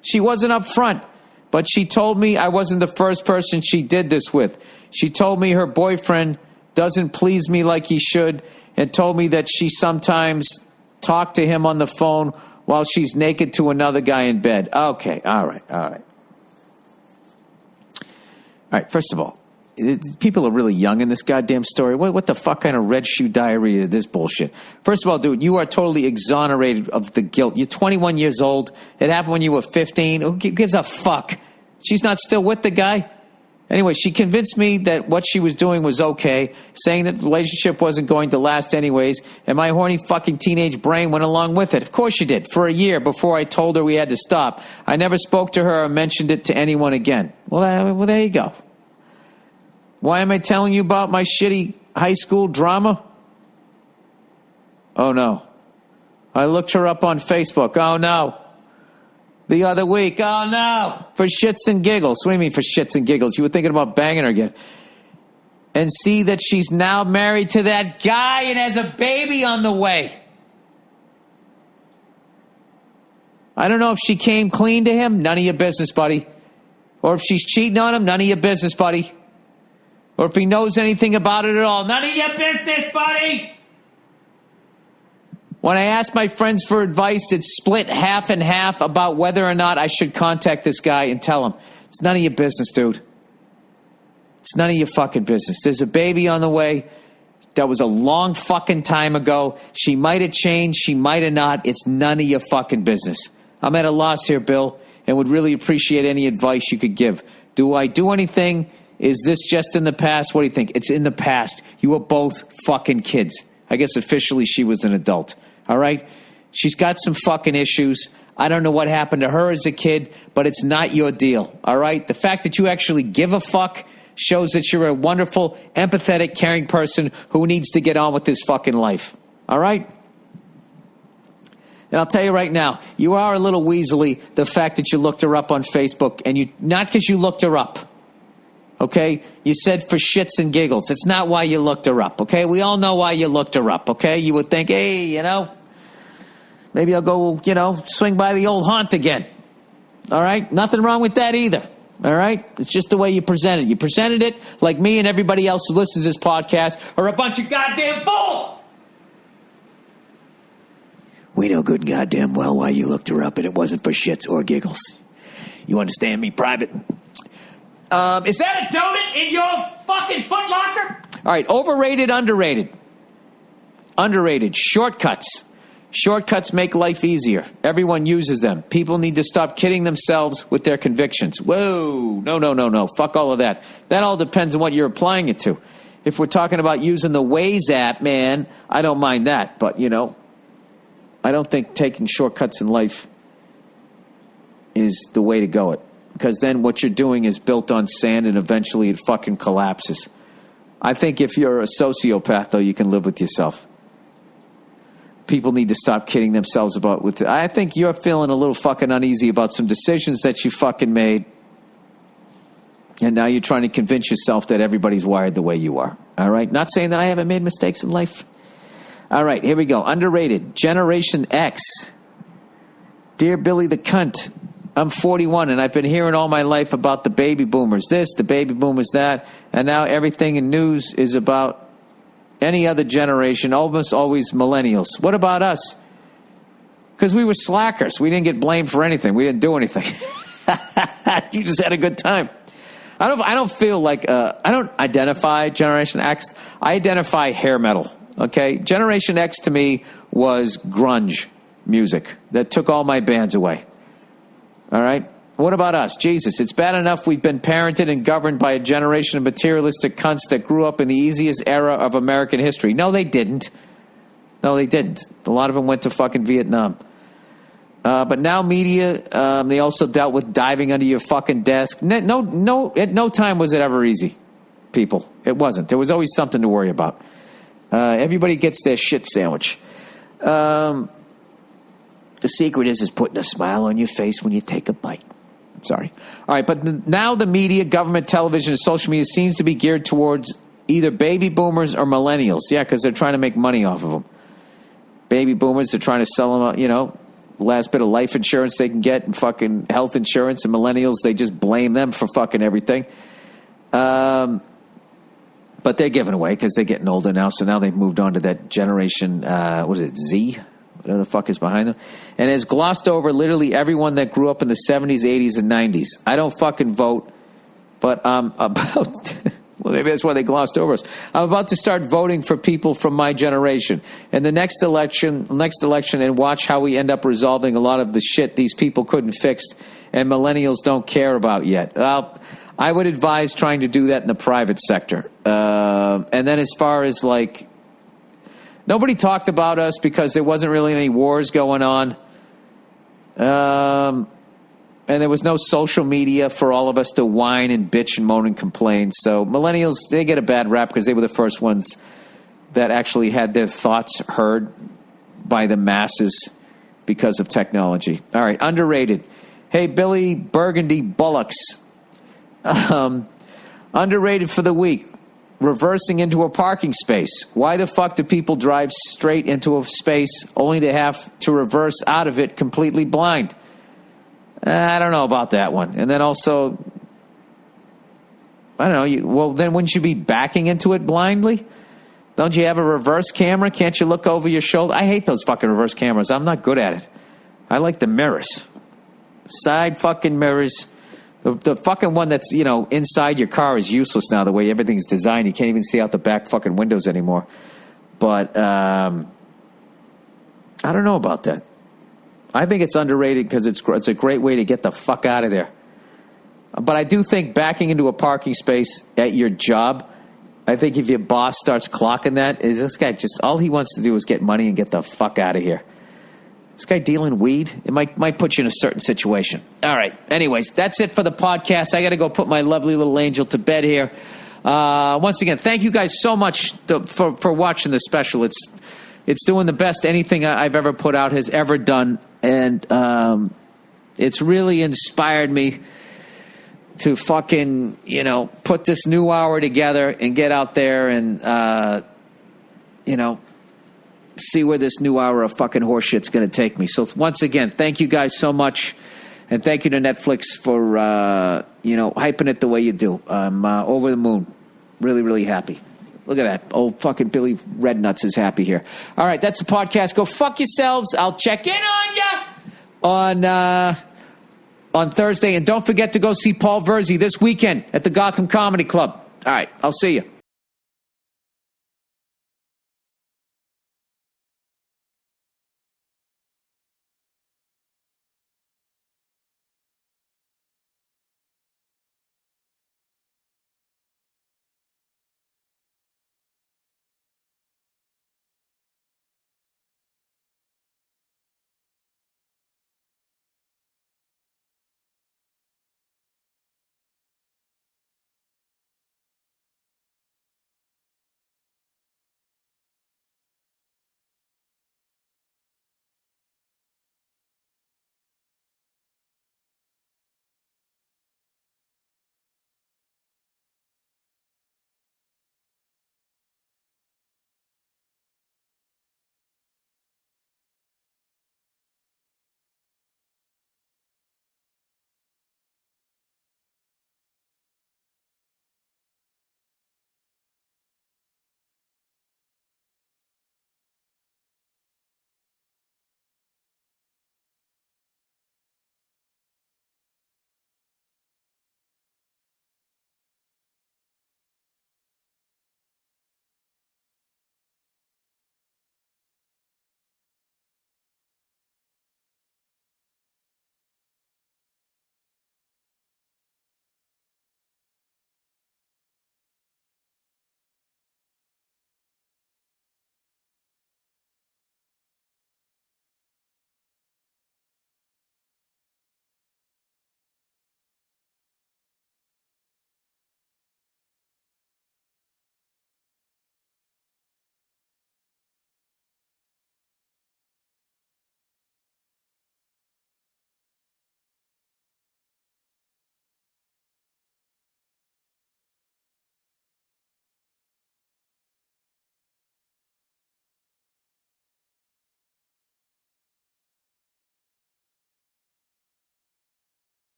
She wasn't up front, but she told me I wasn't the first person she did this with. She told me her boyfriend doesn't please me like he should, and told me that she sometimes talked to him on the phone while she's naked to another guy in bed. Okay, all right. All right, first of all, people are really young in this goddamn story. What the fuck kind of red shoe diarrhea is this bullshit? First of all, dude, you are totally exonerated of the guilt. You're 21 years old. It happened when you were 15. Who gives a fuck? She's not still with the guy? Anyway, she convinced me that what she was doing was okay, saying that the relationship wasn't going to last anyways, and my horny fucking teenage brain went along with it. Of course she did, for a year before I told her we had to stop. I never spoke to her or mentioned it to anyone again. Well, there you go. Why am I telling you about my shitty high school drama? Oh, no. I looked her up on Facebook. Oh, no. The other week. Oh, no. For shits and giggles. What do you mean for shits and giggles? You were thinking about banging her again. And see that she's now married to that guy and has a baby on the way. I don't know if she came clean to him. None of your business, buddy. Or if she's cheating on him. None of your business, buddy. Or if he knows anything about it at all. None of your business, buddy. When I asked my friends for advice, it's split half and half about whether or not I should contact this guy and tell him. It's none of your business, dude. It's none of your fucking business. There's a baby on the way. That was a long fucking time ago. She might have changed. She might have not. It's none of your fucking business. I'm at a loss here, Bill, and would really appreciate any advice you could give. Do I do anything? Is this just in the past? What do you think? It's in the past. You were both fucking kids. I guess officially she was an adult. All right? She's got some fucking issues. I don't know what happened to her as a kid, but it's not your deal. All right? The fact that you actually give a fuck shows that you're a wonderful, empathetic, caring person who needs to get on with his fucking life. All right? And I'll tell you right now, you are a little weaselly, the fact that you looked her up on Facebook, and you not because you looked her up. Okay? You said for shits and giggles. It's not why you looked her up, okay? We all know why you looked her up, okay? You would think, hey, maybe I'll go, swing by the old haunt again. All right? Nothing wrong with that either. All right? It's just the way you presented it. You presented it like me and everybody else who listens to this podcast are a bunch of goddamn fools. We know good and goddamn well why you looked her up, and it wasn't for shits or giggles. You understand me, Private? Is that a donut in your fucking Foot Locker? All right, overrated, underrated. Underrated, shortcuts. Shortcuts make life easier. Everyone uses them. People need to stop kidding themselves with their convictions. Whoa, no. Fuck all of that. That all depends on what you're applying it to. If we're talking about using the Waze app, man, I don't mind that. But, I don't think taking shortcuts in life is the way to go it. Because then what you're doing is built on sand and eventually it fucking collapses. I think if you're a sociopath, though, you can live with yourself. People need to stop kidding themselves about with it. I think you're feeling a little fucking uneasy about some decisions that you fucking made. And now you're trying to convince yourself that everybody's wired the way you are. All right? Not saying that I haven't made mistakes in life. All right, here we go. Underrated. Generation X. Dear Billy the Cunt. I'm 41, and I've been hearing all my life about the baby boomers this, the baby boomers that, and now everything in news is about any other generation, almost always millennials. What about us? Because we were slackers. We didn't get blamed for anything. We didn't do anything. You just had a good time. I don't feel like, I don't identify Generation X. I identify hair metal, okay? Generation X to me was grunge music that took all my bands away. All right? What about us? Jesus, it's bad enough we've been parented and governed by a generation of materialistic cunts that grew up in the easiest era of American history. No, they didn't. A lot of them went to fucking Vietnam. But now media, they also dealt with diving under your fucking desk. No, at no time was it ever easy, people. It wasn't. There was always something to worry about. Everybody gets their shit sandwich. The secret is putting a smile on your face when you take a bite. Sorry. All right, but now the media, government, television, and social media seems to be geared towards either baby boomers or millennials. Yeah, because they're trying to make money off of them. Baby boomers, they're trying to sell them, last bit of life insurance they can get and fucking health insurance. And millennials, they just blame them for fucking everything. But they're giving away because they're getting older now. So now they've moved on to that generation, Z? Whatever the fuck is behind them, and has glossed over literally everyone that grew up in the 70s, 80s, and 90s. I don't fucking vote, but about Well, maybe that's why they glossed over us. I'm about to start voting for people from my generation in the next election, and watch how we end up resolving a lot of the shit these people couldn't fix and millennials don't care about yet. I would advise trying to do that in the private sector. And then as far as like, nobody talked about us because there wasn't really any wars going on. And there was no social media for all of us to whine and bitch and moan and complain. So millennials, they get a bad rap because they were the first ones that actually had their thoughts heard by the masses because of technology. All right, underrated. Hey, Billy Burgundy Bullocks. Underrated for the week. Reversing into a parking space. Why the fuck do people drive straight into a space only to have to reverse out of it completely blind? I don't know about that one. And then also, I don't know. Well, then wouldn't you be backing into it blindly? Don't you have a reverse camera? Can't you look over your shoulder? I hate those fucking reverse cameras. I'm not good at it. I like the mirrors. Side fucking mirrors. The fucking one that's, inside your car is useless now, the way everything's designed. You can't even see out the back fucking windows anymore. But I don't know about that. I think it's underrated because it's a great way to get the fuck out of there. But I do think backing into a parking space at your job, I think if your boss starts clocking that, is this guy just, all he wants to do is get money and get the fuck out of here. This guy dealing weed, it might put you in a certain situation. All right. Anyways, that's it for the podcast. I got to go put my lovely little angel to bed here. Once again, thank you guys so much for watching this special. It's doing the best anything I've ever put out has ever done. And it's really inspired me to fucking, put this new hour together and get out there and, see where this new hour of fucking horseshit's going to take me. So once again, thank you guys so much. And thank you to Netflix for, hyping it the way you do. I'm over the moon. Really, really happy. Look at that. Old fucking Billy Rednuts is happy here. All right, that's the podcast. Go fuck yourselves. I'll check in on you on Thursday. And don't forget to go see Paul Verzi this weekend at the Gotham Comedy Club. All right, I'll see you.